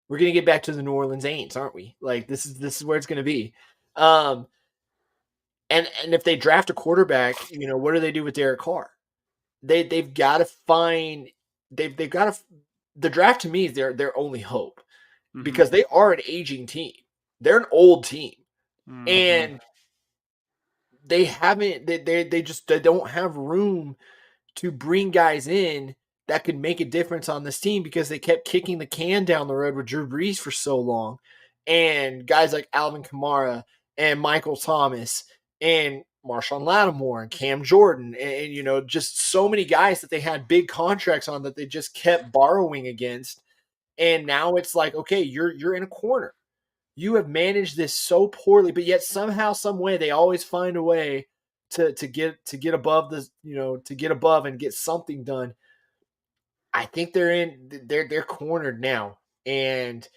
We're gonna get back to the New Orleans Saints, aren't we? Like this is where it's gonna be. And if they draft a quarterback, what do they do with Derek Carr? They've got to find they've got to the draft to me is their only hope because they are an aging team. They're an old team, and they haven't. They don't have room to bring guys in that could make a difference on this team because they kept kicking the can down the road with Drew Brees for so long, and guys like Alvin Kamara and Michael Thomas and Marshawn Lattimore and Cam Jordan and just so many guys that they had big contracts on that they just kept borrowing against. And now it's like, okay, you're in a corner. You have managed this so poorly, but yet somehow, some way, they always find a way to get above this, to get above and get something done. I think they're cornered now, and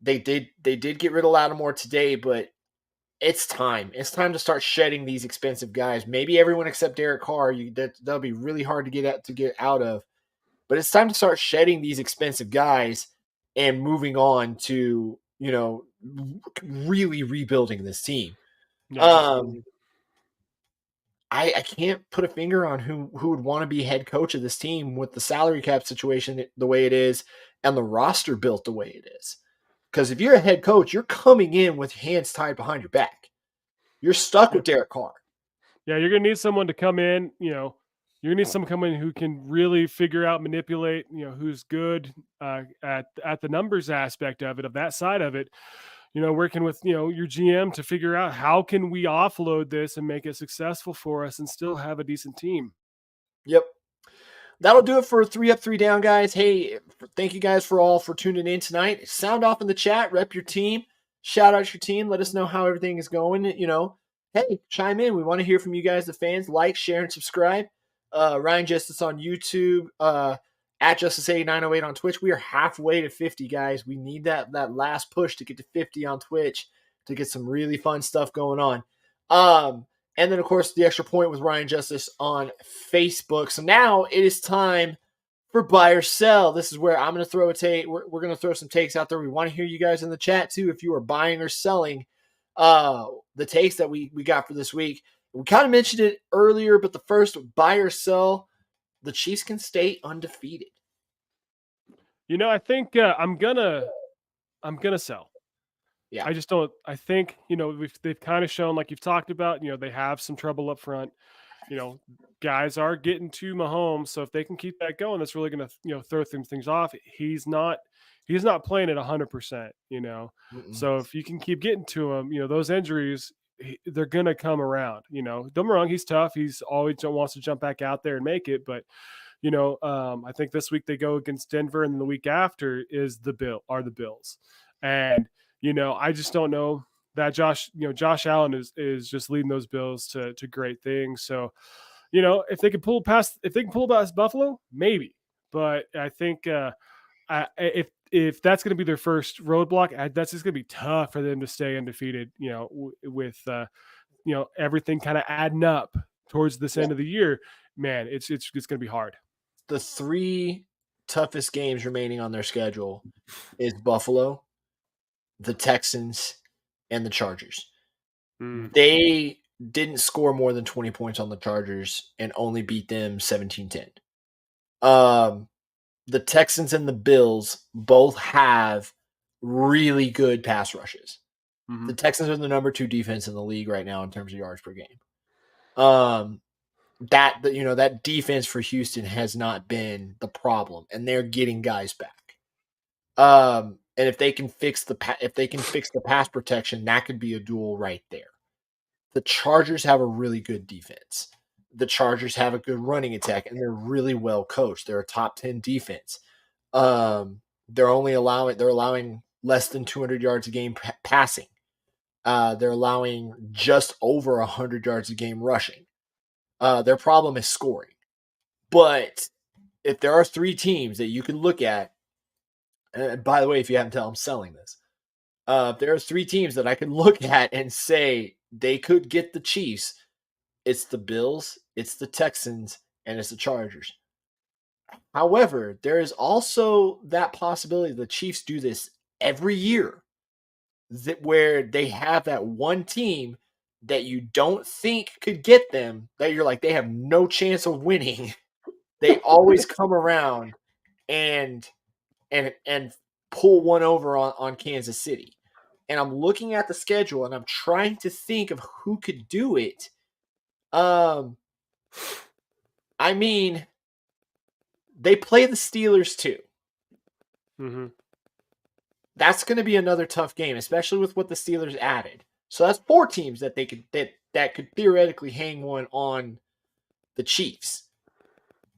they did get rid of Lattimore today, but it's time. It's time to start shedding these expensive guys. Maybe everyone except Derek Carr. That'll be really hard to get out of. But it's time to start shedding these expensive guys and moving on to really rebuilding this team. yeah, I can't put a finger on who would want to be head coach of this team with the salary cap situation the way it is and the roster built the way it is. Because if you're a head coach, you're coming in with hands tied behind your back. You're stuck with Derek Carr. Yeah, you're going to need someone to come in, you're going to need someone come in who can really figure out, manipulate, who's good at the numbers aspect of it, of that side of it, working with, your GM to figure out how can we offload this and make it successful for us and still have a decent team. Yep. That'll do it for 3 Up, 3 Down, guys. Hey, thank you guys for tuning in tonight. Sound off in the chat, rep your team, shout out your team, let us know how everything is going. Hey, chime in. We want to hear from you guys, the fans. Like, share, and subscribe. Ryan Justice on YouTube, at Justice8908 on Twitch. We are halfway to 50, guys. We need that last push to get to 50 on Twitch to get some really fun stuff going on. And then, of course, the Extra Point with Ryan Justice on Facebook. So now it is time for buy or sell. This is where I'm going to throw a take. We're going to throw some takes out there. We want to hear you guys in the chat, too, if you are buying or selling the takes that we got for this week. We kind of mentioned it earlier, but the first buy or sell, the Chiefs can stay undefeated. I think I'm gonna sell. Yeah. I just don't. I think they've kind of shown, like you've talked about. They have some trouble up front. Guys are getting to Mahomes, so if they can keep that going, that's really going to throw things off. He's not playing at 100%. So if you can keep getting to him, those injuries, they're going to come around. Don't get me wrong, he's tough. He's always wants to jump back out there and make it, but. I think this week they go against Denver, and then the week after is the Bills, and I just don't know that Josh Allen is just leading those Bills to great things. So, if they can pull past Buffalo, maybe, but I think if that's going to be their first roadblock, that's just going to be tough for them to stay undefeated. With everything kind of adding up towards this end of the year, man, it's going to be hard. The 3 toughest games remaining on their schedule is Buffalo, the Texans, and the Chargers. They didn't score more than 20 points on the Chargers and only beat them 17-10. The Texans and the Bills both have really good pass rushes. Mhm. The Texans are the number 2 defense in the league right now in terms of yards per game. That defense for Houston has not been the problem, and they're getting guys back. And if they can fix the pass protection, that could be a duel right there. The Chargers have a really good defense. The Chargers have a good running attack, and they're really well coached. They're a top 10 defense. They're allowing less than 200 yards a game passing. They're allowing just over 100 yards a game rushing. Their problem is scoring. But if there are 3 teams that you can look at, and by the way, if you haven't tell, I'm selling this. If there are 3 teams that I can look at and say they could get the Chiefs, it's the Bills, it's the Texans, and it's the Chargers. However, there is also that possibility the Chiefs do this every year, where they have that one team that you don't think could get them, that you're like, they have no chance of winning. They always come around and pull one over on Kansas City. And I'm looking at the schedule and I'm trying to think of who could do it. I mean, they play the Steelers too. Mm-hmm. That's going to be another tough game, especially with what the Steelers added. So that's 4 teams that they could that could theoretically hang one on the Chiefs.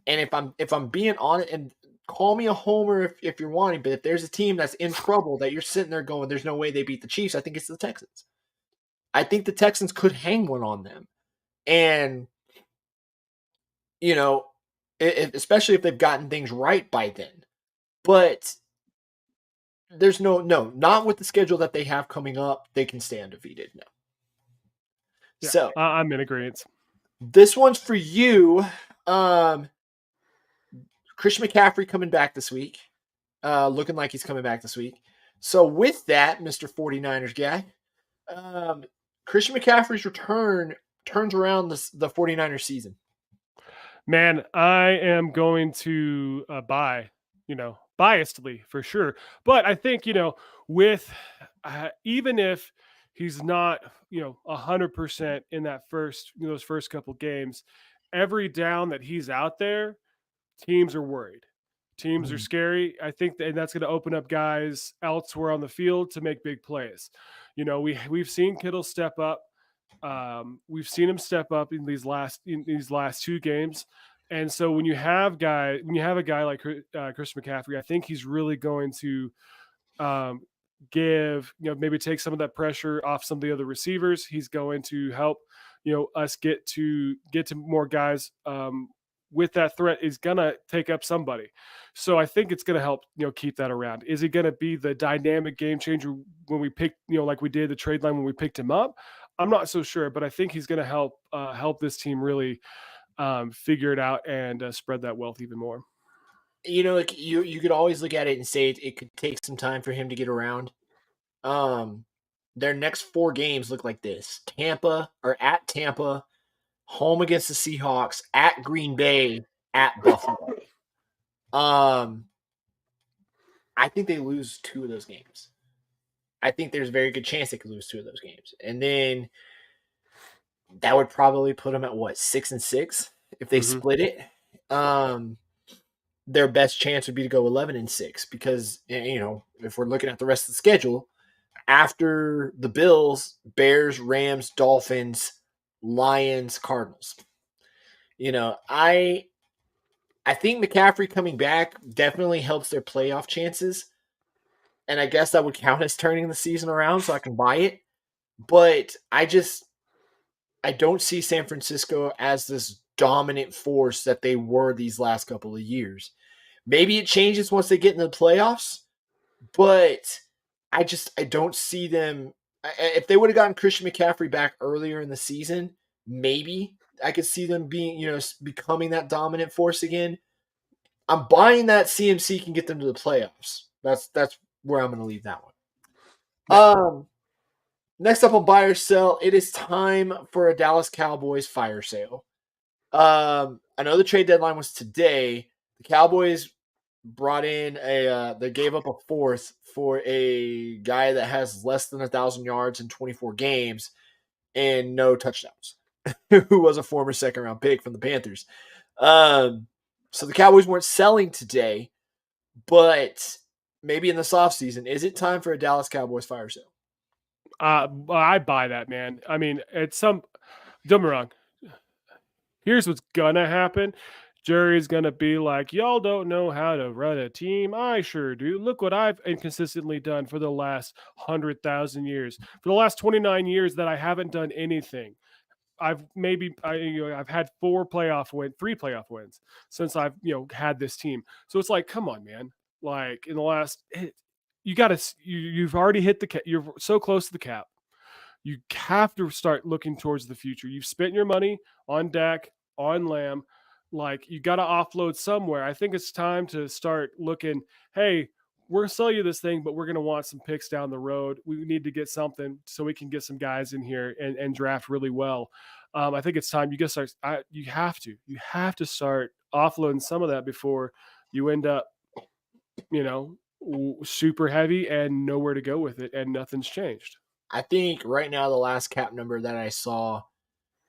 And if I'm being honest, and call me a homer if you're wanting, but if there's a team that's in trouble that you're sitting there going, there's no way they beat the Chiefs, I think it's the Texans. I think the Texans could hang one on them. And, especially if they've gotten things right by then. But there's not with the schedule that they have coming up, they can stay undefeated. No. Yeah, So I'm in agreement. This one's for you. Christian McCaffrey coming back this week. Looking like he's coming back this week. So with that, Mr. 49ers guy, Christian McCaffrey's return turns around the 49ers season. Man, I am going to buy, biasedly for sure. But I think, with even if he's not, 100% in that those first couple games, every down that he's out there, teams are worried. Teams are scary. I think that's going to open up guys elsewhere on the field to make big plays. We've seen Kittle step up. We've seen him step up in these last 2 games. And so when you have a guy like Chris McCaffrey, I think he's really going to maybe take some of that pressure off some of the other receivers. He's going to help, us get to more guys with that threat. Is going to take up somebody. So I think it's going to help, keep that around. Is he going to be the dynamic game changer when we pick, like we did the trade line when we picked him up? I'm not so sure, but I think he's going to help this team really figure it out and spread that wealth even more. You could always look at it and say it could take some time for him to get around. Their next 4 games look like this: at Tampa, home against the Seahawks, at Green Bay, at Buffalo. I think they lose 2 of those games. I think there's a very good chance they could lose 2 of those games. And then that would probably put them at 6-6 if they split it. Their best chance would be to go 11-6 because, if we're looking at the rest of the schedule, after the Bills, Bears, Rams, Dolphins, Lions, Cardinals. I think McCaffrey coming back definitely helps their playoff chances. And I guess that would count as turning the season around, so I can buy it. But I don't see San Francisco as this dominant force that they were these last couple of years. Maybe it changes once they get into the playoffs, but I don't see them. If they would have gotten Christian McCaffrey back earlier in the season, maybe I could see them being, becoming that dominant force again. I'm buying that CMC can get them to the playoffs. That's where I'm going to leave that one. Next up on buy or sell, it is time for a Dallas Cowboys fire sale. I know the trade deadline was today. The Cowboys brought in they gave up a fourth for a guy that has less than 1,000 yards in 24 games and no touchdowns, who was a former second round pick from the Panthers. So the Cowboys weren't selling today, but maybe in this offseason, is it time for a Dallas Cowboys fire sale? I buy that, man. I mean, don't get me wrong. Here's what's gonna happen. Jerry's gonna be like, y'all don't know how to run a team. I sure do. Look what I've inconsistently done for the last 100,000 years. For the last 29 years that I haven't done anything. I've had 3 playoff wins since I've had this team. So it's like, come on, man. Like in the last, you've already hit you're so close to the cap. You have to start looking towards the future. You've spent your money on Dak, on Lamb. Like you got to offload somewhere. I think it's time to start looking. Hey, we're gonna sell you this thing, but we're gonna want some picks down the road. We need to get something so we can get some guys in here and draft really well. I think it's time you get start. You have to start offloading some of that before you end up, super heavy and nowhere to go with it, and nothing's changed. I think right now the last cap number that I saw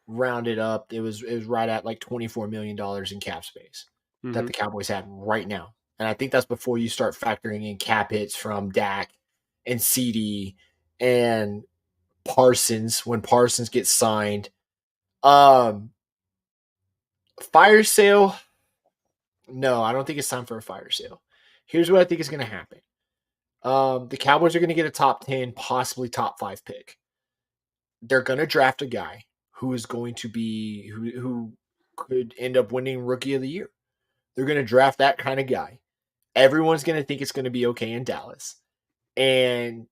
rounded up, it was right at like $24 million in cap space that the Cowboys had right now. And I think that's before you start factoring in cap hits from Dak and CD and Parsons when Parsons gets signed. Fire sale? No, I don't think it's time for a fire sale. Here's what I think is going to happen. The Cowboys are going to get a top 10, possibly top 5 pick. They're going to draft a guy who is going to be who could end up winning Rookie of the Year. They're going to draft that kind of guy. Everyone's going to think it's going to be okay in Dallas. And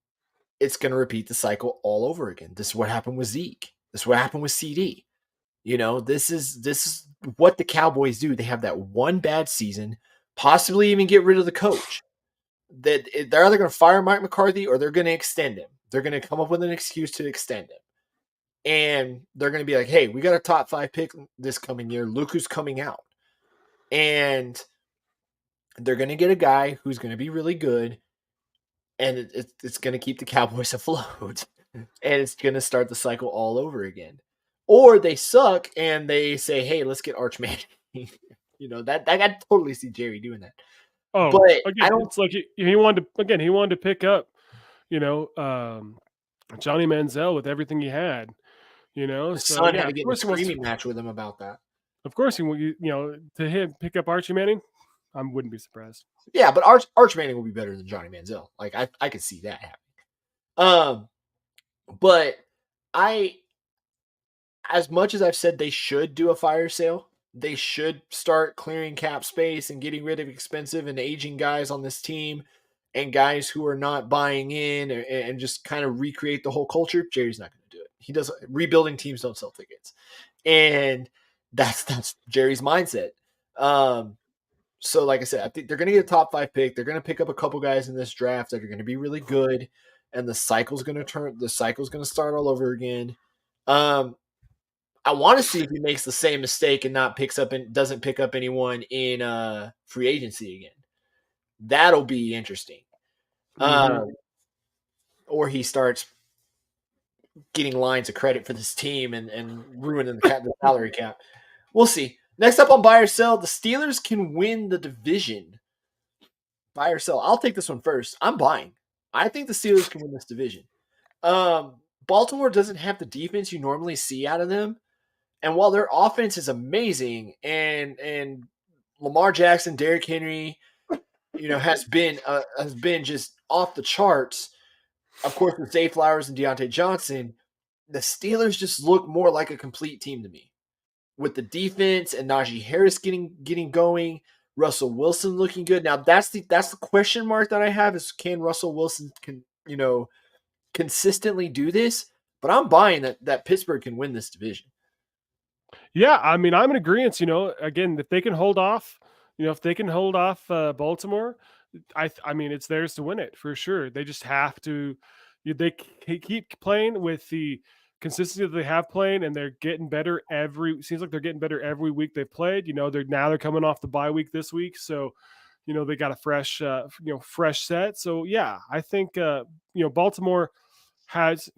it's going to repeat the cycle all over again. This is what happened with Zeke. This is what happened with CD. This is what the Cowboys do. They have that one bad season, possibly even get rid of the coach. That they're either going to fire Mike McCarthy or they're going to extend him. They're going to come up with an excuse to extend him. And they're going to be like, hey, we got a top 5 pick this coming year. Look who's coming out. And they're going to get a guy who's going to be really good. And it's going to keep the Cowboys afloat. And it's going to start the cycle all over again. Or they suck and they say, hey, let's get Arch Manning. That I could totally see Jerry doing that. Oh, but again, I don't. It's like he wanted to pick up, Johnny Manziel with everything he had. The so son yeah, had to of get in a course he wants screaming match with him about that. Of course, to him pick up Archie Manning, I wouldn't be surprised. Yeah, but Arch Manning will be better than Johnny Manziel. Like I could see that happening. But as much as I've said they should do a fire sale, they should start clearing cap space and getting rid of expensive and aging guys on this team and guys who are not buying in and just kind of recreate the whole culture. Jerry's not going to do it. He does. Rebuilding teams don't sell tickets. And that's Jerry's mindset. So like I said, I think they're going to get a top 5 pick. They're going to pick up a couple guys in this draft that are going to be really good. And the cycle's going to start all over again. I want to see if he makes the same mistake and doesn't pick up anyone in free agency again. That'll be interesting. Or he starts getting lines of credit for this team and ruining the salary cap. We'll see. Next up on buy or sell, the Steelers can win the division. Buy or sell. I'll take this one first. I'm buying. I think the Steelers can win this division. Baltimore doesn't have the defense you normally see out of them. And while their offense is amazing and Lamar Jackson, Derrick Henry, has been just off the charts. Of course, with Zay Flowers and Deontay Johnson, the Steelers just look more like a complete team to me. With the defense and Najee Harris getting going, Russell Wilson looking good. Now that's the question mark that I have is can Russell Wilson consistently do this? But I'm buying that Pittsburgh can win this division. Yeah, I mean, I'm in agreement. Again, if they can hold off, Baltimore, I mean, it's theirs to win it for sure. They just have to, they keep playing with the consistency that they have playing, and they're getting better seems like they're getting better every week they've played. They're coming off the bye week this week, so they got a fresh set. So yeah, I think Baltimore has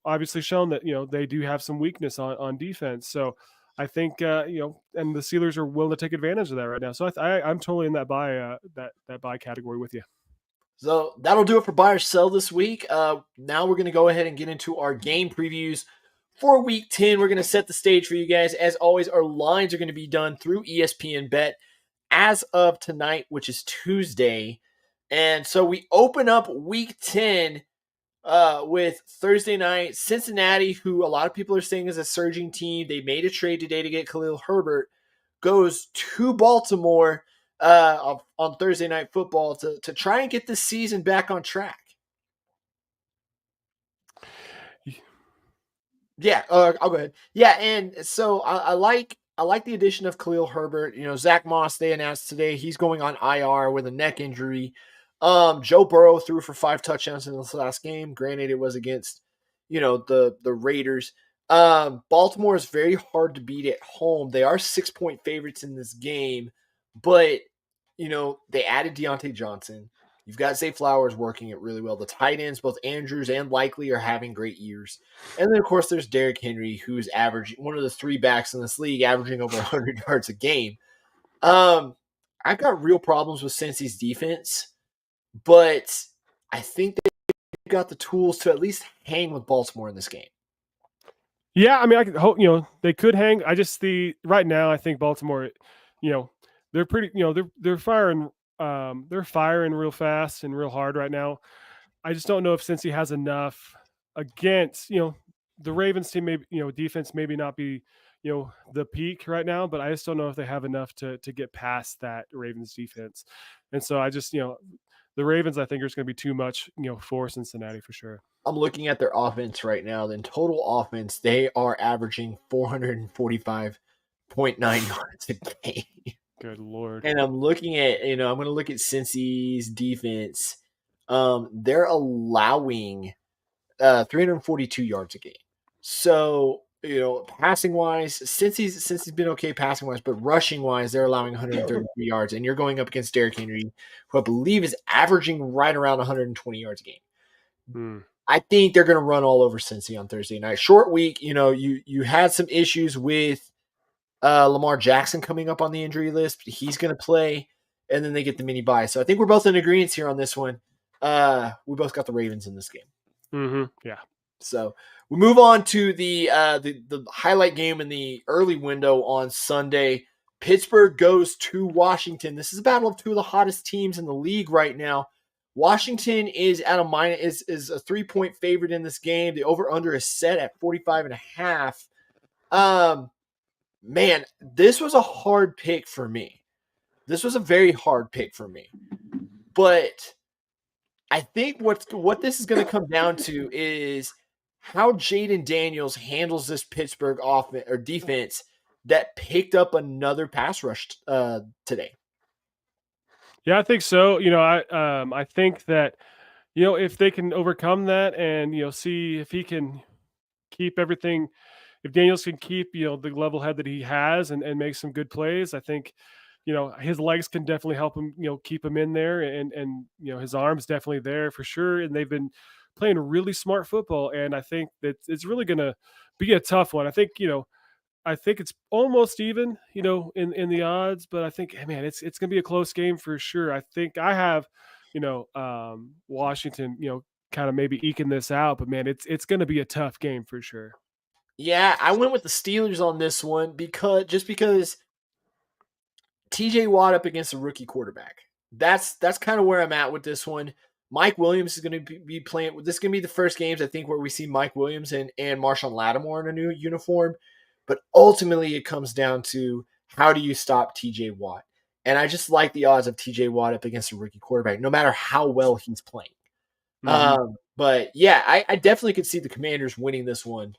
obviously shown that they do have some weakness on defense. So I think and the Steelers are willing to take advantage of that right now. So I'm totally in that buy that buy category with you. So that'll do it for buy or sell this week. Now we're going to go ahead and get into our game previews for week 10. We're going to set the stage for you guys. As always, our lines are going to be done through ESPN Bet as of tonight, which is Tuesday. And so we open up week 10 with Thursday night Cincinnati, who a lot of people are saying is a surging team. They made a trade today to get Khalil Herbert, goes to Baltimore on Thursday Night Football to try and get this season back on track. Yeah, I'll go ahead. Yeah, and so I like the addition of Khalil Herbert. Zach Moss, they announced today he's going on IR with a neck injury. Joe Burrow threw for 5 touchdowns in this last game. Granted, it was against, the Raiders. Baltimore is very hard to beat at home. They are 6-point favorites in this game, but they added Deontay Johnson. You've got Zay Flowers working it really well. The tight ends, both Andrews and Likely, are having great years. And then, of course, there's Derrick Henry, who's averaging one of the 3 backs in this league, averaging over 100 yards a game. I've got real problems with Cincy's defense, but I think they've got the tools to at least hang with Baltimore in this game. Yeah, I mean, I could hope they could hang. Right now, I think Baltimore, they're pretty, they're firing. They're firing real fast and real hard right now. I just don't know if Cincy has enough against, the Ravens team, maybe, defense maybe not be, the peak right now, but I just don't know if they have enough to get past that Ravens defense. And so I just, the Ravens, I think, are just going to be too much, for Cincinnati for sure. I'm looking at their offense right now. In total offense, they are averaging 445.9 yards a game. Good Lord. And I'm looking at, I'm going to look at Cincy's defense. They're allowing 342 yards a game. So, passing wise, Cincy's been okay passing wise, but rushing wise, they're allowing 133 yards. And you're going up against Derrick Henry, who I believe is averaging right around 120 yards a game. I think they're going to run all over Cincy on Thursday night. Short week, you had some issues with Lamar Jackson coming up on the injury list. He's going to play, and then they get the mini bye. So I think we're both in agreement here on this one. We both got the Ravens in this game. Mm-hmm. Yeah. So we move on to the highlight game in the early window on Sunday. Pittsburgh goes to Washington. This is a battle of 2 of the hottest teams in the league right now. Washington is at is a 3-point favorite in this game. The over-under is set at 45.5. Man, this was a hard pick for me. This was a very hard pick for me. But I think what this is going to come down to is how Jaden Daniels handles this Pittsburgh offense or defense that picked up another pass rush today. Yeah, I think so. I think that, if they can overcome that and, see if he can keep everything, if Daniels can keep, the level head that he has and make some good plays, I think, his legs can definitely help him, keep him in there and his arm's definitely there for sure. And they've been playing really smart football. And I think that it's really going to be a tough one. I think it's almost even, in the odds, but I think, man, it's going to be a close game for sure. I think I have, Washington, kind of maybe eking this out, but man, it's going to be a tough game for sure. Yeah, I went with the Steelers on this one because TJ Watt up against a rookie quarterback. That's kind of where I'm at with this one. Mike Williams is going to be playing. This is going to be the first games, I think, where we see Mike Williams and Marshawn Lattimore in a new uniform. But ultimately, it comes down to how do you stop TJ Watt? And I just like the odds of TJ Watt up against a rookie quarterback, no matter how well he's playing. Mm-hmm. But yeah, I definitely could see the Commanders winning this one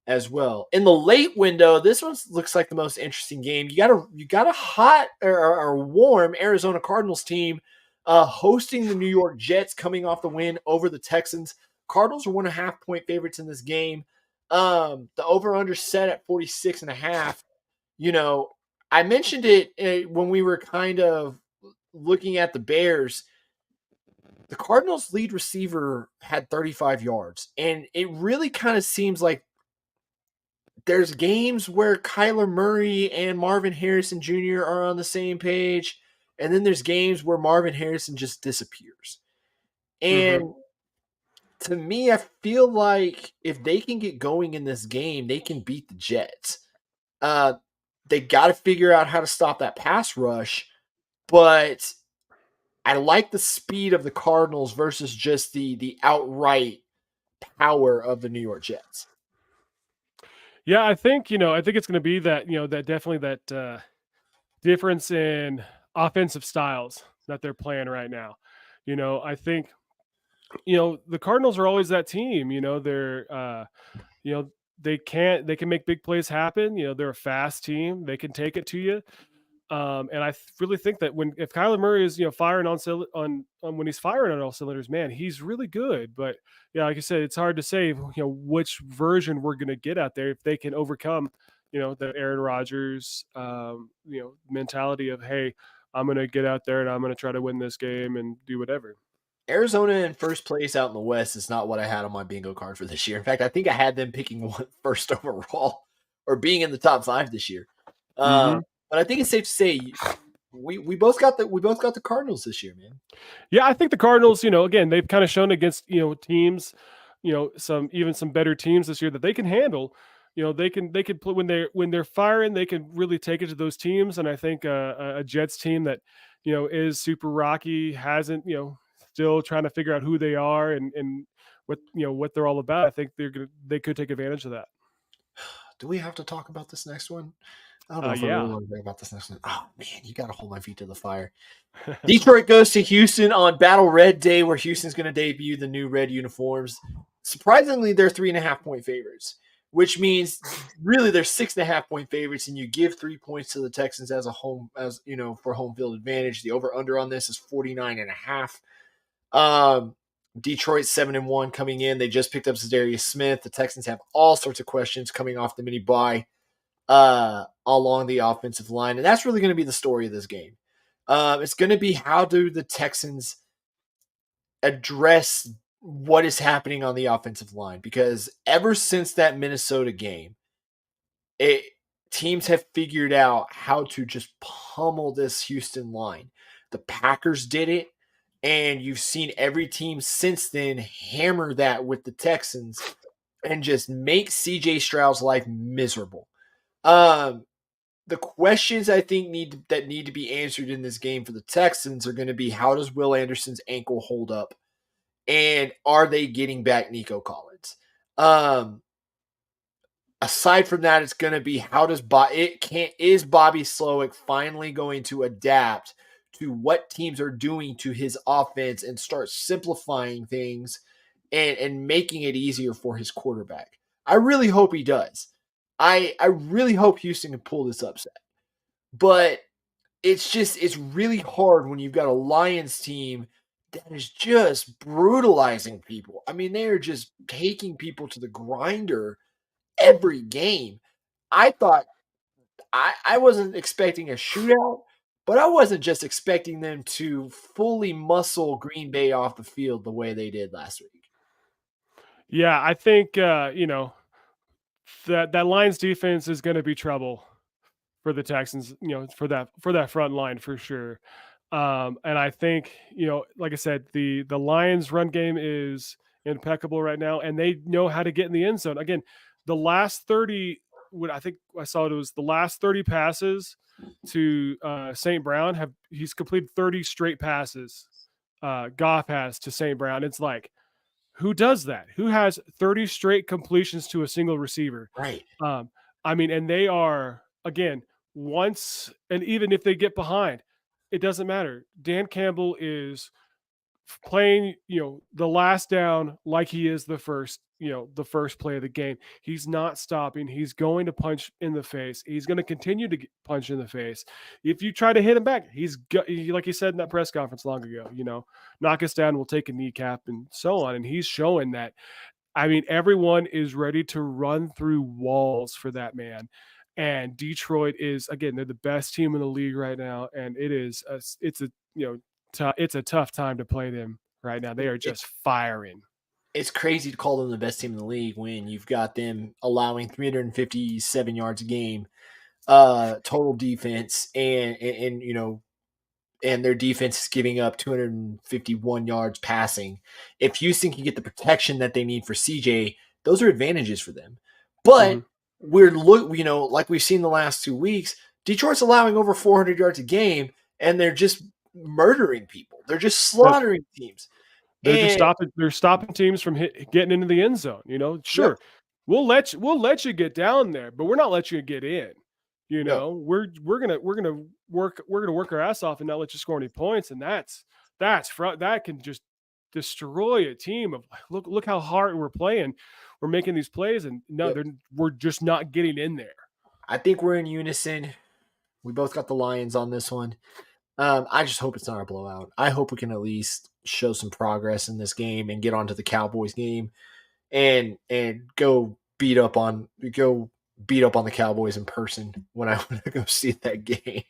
as well. In the late window, this one looks like the most interesting game. You got a hot or warm Arizona Cardinals team hosting the New York Jets, coming off the win over the Texans. Cardinals are 1.5-point favorites in this game. The over-under set at 46.5. You know, I mentioned it when we were kind of looking at the Bears. The Cardinals' lead receiver had 35 yards, and it really kind of seems like there's games where Kyler Murray and Marvin Harrison Jr. are on the same page, and then there's games where Marvin Harrison just disappears. Mhm. And to me, I feel like if they can get going in this game, they can beat the Jets. Uh, they got to figure out how to stop that pass rush, but I like the speed of the Cardinals versus just the outright power of the New York Jets. Yeah, I think, I think it's gonna be that, that definitely that, difference in offensive styles that they're playing right now. I think, the Cardinals are always that team, they're, you know, they can make big plays happen. They're a fast team. They can take it to you. And really think that if Kyler Murray is firing on when he's firing on all cylinders, man, he's really good. But yeah, like I said, it's hard to say which version we're going to get out there if they can overcome the Aaron Rodgers mentality of, hey, I'm going to get out there and I'm going to try to win this game and do whatever. Arizona in first place out in the West is not what I had on my bingo card for this year. In fact, I think I had them picking first overall or being in the top 5 this year. Mhm. But I think it's safe to say we both got the Cardinals this year, man. Yeah, I think the Cardinals, again, they've kind of shown against, teams, some better teams this year that they can handle. They can play when they're firing, they can really take it to those teams. And I think a Jets team that, is super rocky, hasn't, still trying to figure out who they are and what they're all about. I think they could take advantage of that. Do we have to talk about this next one? I don't know if I really Yeah. want to talk about this next one. Oh man, you got to hold my feet to the fire. Detroit goes to Houston on Battle Red Day, where Houston's going to debut the new red uniforms. Surprisingly, they're 3.5-point favorites, which means really they're 6.5-point favorites, and you give 3 points to the Texans for home field advantage. The over under on this is 49.5. Detroit 7-1 coming in. They just picked up Zadarius Smith. The Texans have all sorts of questions coming off the mini bye along the offensive line, and that's really going to be the story of this game. It's going to be how do the Texans address what is happening on the offensive line, because ever since that Minnesota game, teams have figured out how to just pummel this Houston line. The Packers did it, and you've seen every team since then hammer that with the Texans and just make CJ Stroud's life miserable. The questions I think need to be answered in this game for the Texans are going to be, how does Will Anderson's ankle hold up, and are they getting back Nico Collins? Aside from that, it's going to be, is Bobby Slowick finally going to adapt to what teams are doing to his offense and start simplifying things and making it easier for his quarterback? I really hope he does. I really hope Houston can pull this upset. But it's really hard when you've got a Lions team that is just brutalizing people. I mean, they are just taking people to the grinder every game. I thought I wasn't expecting a shootout, but I wasn't just expecting them to fully muscle Green Bay off the field the way they did last week. Yeah, I think that Lions defense is going to be trouble for the Texans, for that front line for sure. And I think, like I said, the Lions run game is impeccable right now, and they know how to get in the end zone. Again, the last 30, what I think I saw it was the last 30 passes to St. Brown he's completed 30 straight passes. Goff has to St. Brown. It's like, who does that? Who has 30 straight completions to a single receiver? Right. I mean, and they are, again, once, and even if they get behind, it doesn't matter. Dan Campbell is playing, the last down like he is the first the first play of the game. He's not stopping. He's going to punch in the face. He's going to continue to punch in the face. If you try to hit him back, like he said in that press conference long ago, knock us down, we'll take a kneecap and so on. And he's showing that. I mean, everyone is ready to run through walls for that man. And Detroit is, again, they're the best team in the league right now, and it's a tough time to play them right now. They are just firing. It's crazy to call them the best team in the league when you've got them allowing 357 yards a game, total defense, and their defense is giving up 251 yards passing. If Houston can get the protection that they need for CJ, those are advantages for them. But like we've seen the last 2 weeks, Detroit's allowing over 400 yards a game, and they're just murdering people. They're just slaughtering teams. They're stopping teams from getting into the end zone. Sure, we'll let you get down there, but we're not letting you get in. We're gonna work our ass off and not let you score any points, and that can just destroy a team. Of look how hard we're playing. We're making these plays, and we're just not getting in there. I think we're in unison. We both got the Lions on this one. I just hope it's not a blowout. I hope we can at least show some progress in this game and get onto the Cowboys game and go beat up on the Cowboys in person when I want to go see that game.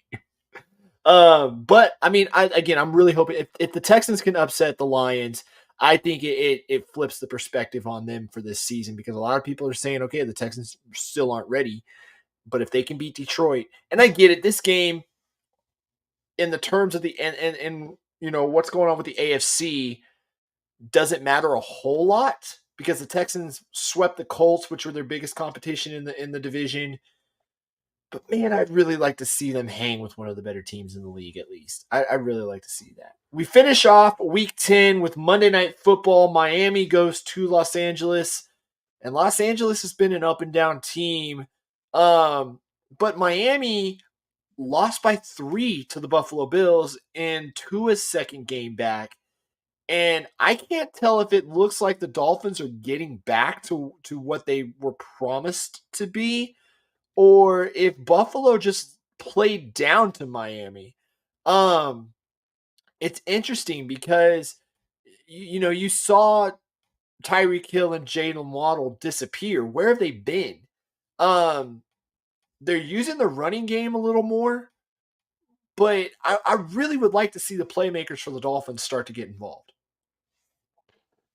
But I mean, I'm really hoping if the Texans can upset the Lions, I think it flips the perspective on them for this season, because a lot of people are saying, okay, the Texans still aren't ready, but if they can beat Detroit, and I get it, this game in the terms of the and what's going on with the AFC doesn't matter a whole lot, because the Texans swept the Colts, which were their biggest competition in the division. But man, I'd really like to see them hang with one of the better teams in the league, at least. I'd really like to see that. We finish off Week 10 with Monday Night Football. Miami goes to Los Angeles, and Los Angeles has been an up and down team. But Miami lost by 3 to the Buffalo Bills in Tua's second game back. And I can't tell if it looks like the Dolphins are getting back to what they were promised to be, or if Buffalo just played down to Miami. It's interesting because, you saw Tyreek Hill and Jalen Waddle disappear. Where have they been? They're using the running game a little more, but I really would like to see the playmakers for the Dolphins start to get involved.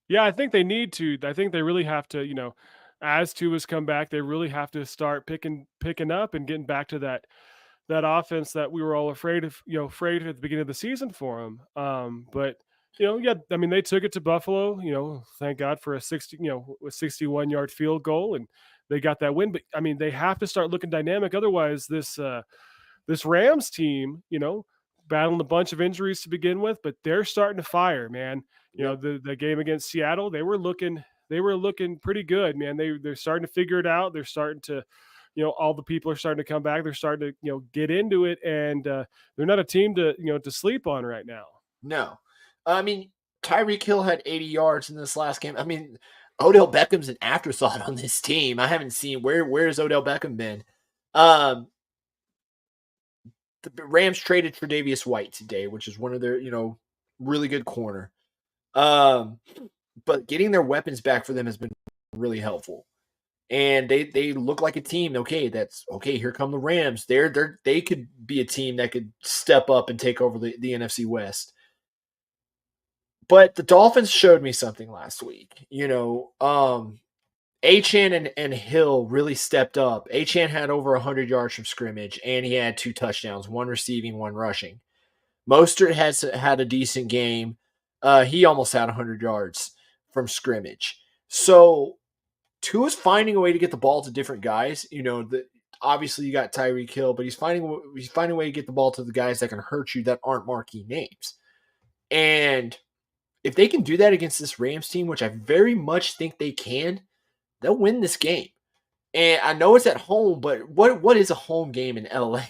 Yeah, I think they need to. I think they really have to, as Tua's come back, they really have to start picking up and getting back to that offense that we were all afraid at the beginning of the season for them. But I mean, they took it to Buffalo. Thank God for a 61-yard field goal, and they got that win. But I mean, they have to start looking dynamic. Otherwise, this Rams team, battling a bunch of injuries to begin with, but they're starting to fire, man. The game against Seattle, they were looking pretty good, man. They're starting to figure it out. They're starting to, all the people are starting to come back. They're starting to, get into it, and they're not a team to sleep on right now. No. I mean, Tyreek Hill had 80 yards in this last game. I mean, Odell Beckham's an afterthought on this team. I haven't seen where's Odell Beckham been. The Rams traded Tre'Davious White today, which is one of their, really good corner. But getting their weapons back for them has been really helpful. And they look like a team. Okay, here come the Rams. They could be a team that could step up and take over the NFC West. But the Dolphins showed me something last week. Achane and Hill really stepped up. Achane had over 100 yards from scrimmage, and he had 2 touchdowns, 1 receiving, 1 rushing. Mostert has had a decent game. He almost had 100 yards from scrimmage. So Tua's finding a way to get the ball to different guys. Obviously you got Tyreek Hill, but he's finding a way to get the ball to the guys that can hurt you that aren't marquee names. And if they can do that against this Rams team, which I very much think they can, they'll win this game. And I know it's at home, but what is a home game in LA,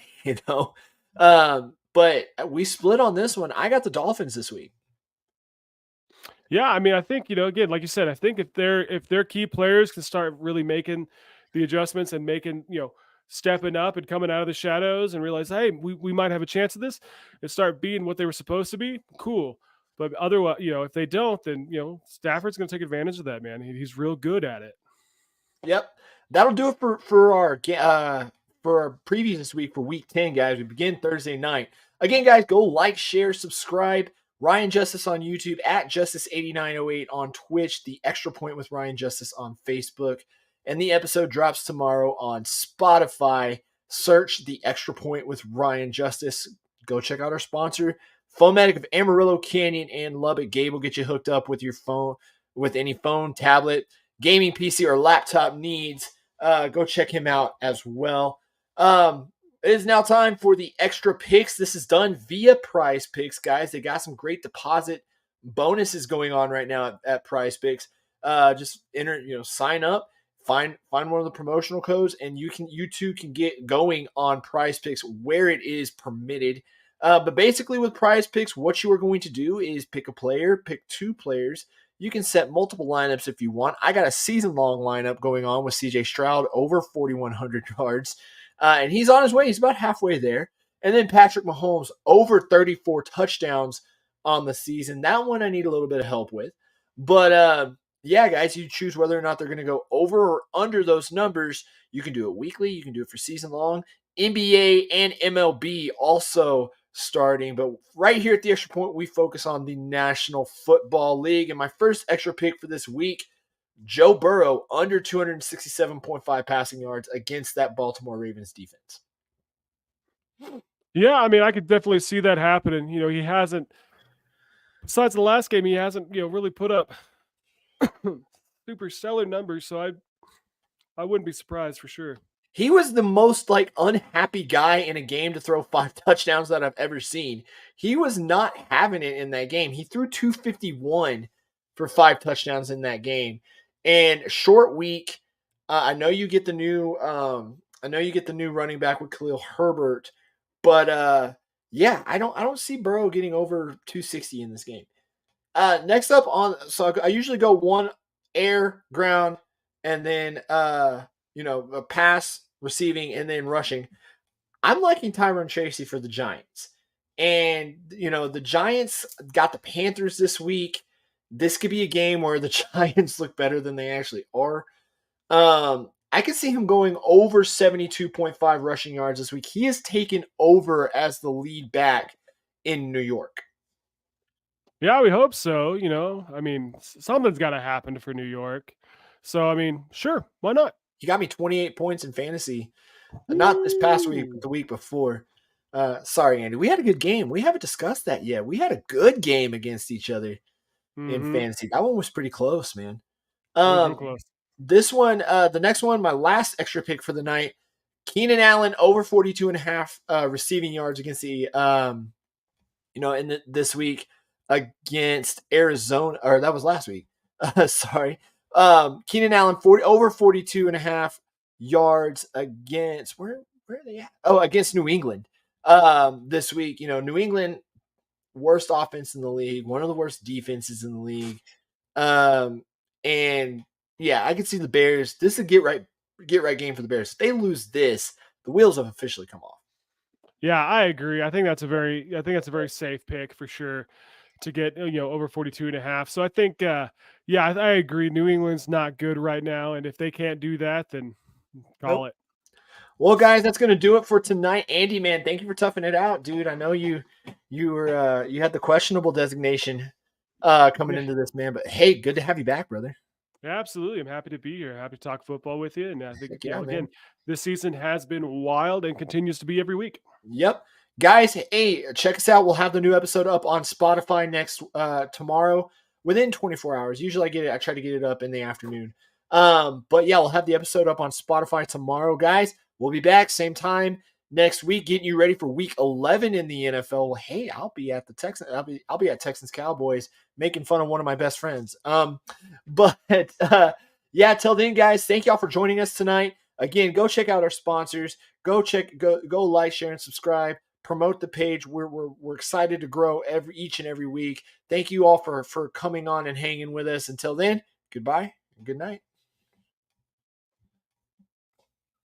But we split on this one. I got the Dolphins this week. Yeah, I mean, I think, again, like you said, I think if their key players can start really making the adjustments and making, stepping up and coming out of the shadows and realize, hey, we might have a chance at this and start being what they were supposed to be, cool. But otherwise, if they don't, then Stafford's gonna take advantage of that, man. He's real good at it. Yep. That'll do it for our previews this week for week 10, guys. We begin Thursday night. Again, guys, go like, share, subscribe. Ryan Justice on YouTube, at Justice8908 on Twitch, The Extra Point with Ryan Justice on Facebook. And the episode drops tomorrow on Spotify. Search The Extra Point with Ryan Justice. Go check out our sponsor, PhoneMedic of Amarillo, Canyon, and Lubbock. Gabe will get you hooked up with your phone, with any phone, tablet, gaming PC, or laptop needs. Go check him out as well. It is now time for the extra picks. This is done via Prize Picks, guys. They got some great deposit bonuses going on right now at Prize Picks. Just enter, sign up, find one of the promotional codes, and you too can get going on Prize Picks where it is permitted. But basically, with Prize Picks, what you are going to do is pick a player, pick two players. You can set multiple lineups if you want. I got a season-long lineup going on with CJ Stroud over 4,100 yards. And he's on his way. He's about halfway there. And then Patrick Mahomes over 34 touchdowns on the season. That one I need a little bit of help with. But yeah, guys, you choose whether or not they're going to go over or under those numbers. You can do it weekly. You can do it for season long. NBA and MLB also starting. But right here at the Extra Point, we focus on the National Football League. And my first extra pick for this week, Joe Burrow under 267.5 passing yards against that Baltimore Ravens defense. Yeah, I mean, I could definitely see that happening. He hasn't, besides the last game, he hasn't, really put up super stellar numbers. So I wouldn't be surprised for sure. He was the most unhappy guy in a game to throw 5 touchdowns that I've ever seen. He was not having it in that game. He threw 251 for 5 touchdowns in that game. And short week, I know you get the new running back with Khalil Herbert, but yeah, I don't see Burrow getting over 260 in this game. Next up so I usually go one air, ground, and then a pass, receiving, and then rushing. I'm liking Tyrone Tracy for the Giants. And the Giants got the Panthers this week. This could be a game where the Giants look better than they actually are. I can see him going over 72.5 rushing yards this week. He is taken over as the lead back in New York. Yeah, we hope so. I mean, something's got to happen for New York. So, I mean, sure, why not? He got me 28 points in fantasy. Not this past week, but the week before. Sorry, Andy. We had a good game. We haven't discussed that yet. We had a good game against each other in fantasy. That one was pretty close, man. Close. This one, the next one, my last extra pick for the night, Keenan Allen over 42.5 receiving yards against the this week against Arizona, or that was last week. Sorry. Keenan Allen over 42.5 yards against where are they at? Oh, against New England. This week, New England, worst offense in the league, one of the worst defenses in the league. And yeah, I can see the Bears. This is a get right game for the Bears. If they lose this, the wheels have officially come off. Yeah, I agree. I think that's a very safe pick for sure to get over 42.5. So I think I agree. New England's not good right now, and if they can't do that, then call it. Well, guys, that's going to do it for tonight. Andy, man, thank you for toughing it out, dude. I know you were you had the questionable designation coming into this, man, but hey, good to have you back, brother. Yeah, absolutely. I'm happy to be here. Happy to talk football with you. And I think, again, this season has been wild and continues to be every week. Yep. Guys, hey, check us out. We'll have the new episode up on Spotify tomorrow within 24 hours. Usually I try to get it up in the afternoon. But yeah, we'll have the episode up on Spotify tomorrow, guys. We'll be back same time next week, getting you ready for week 11 in the NFL. Hey, I'll be at Texans Cowboys making fun of one of my best friends. But till then, guys, thank y'all for joining us tonight. Again, go check out our sponsors. Go like, share, and subscribe. promote the page. We're excited to grow each and every week. Thank you all for coming on and hanging with us. Until then, goodbye and good night.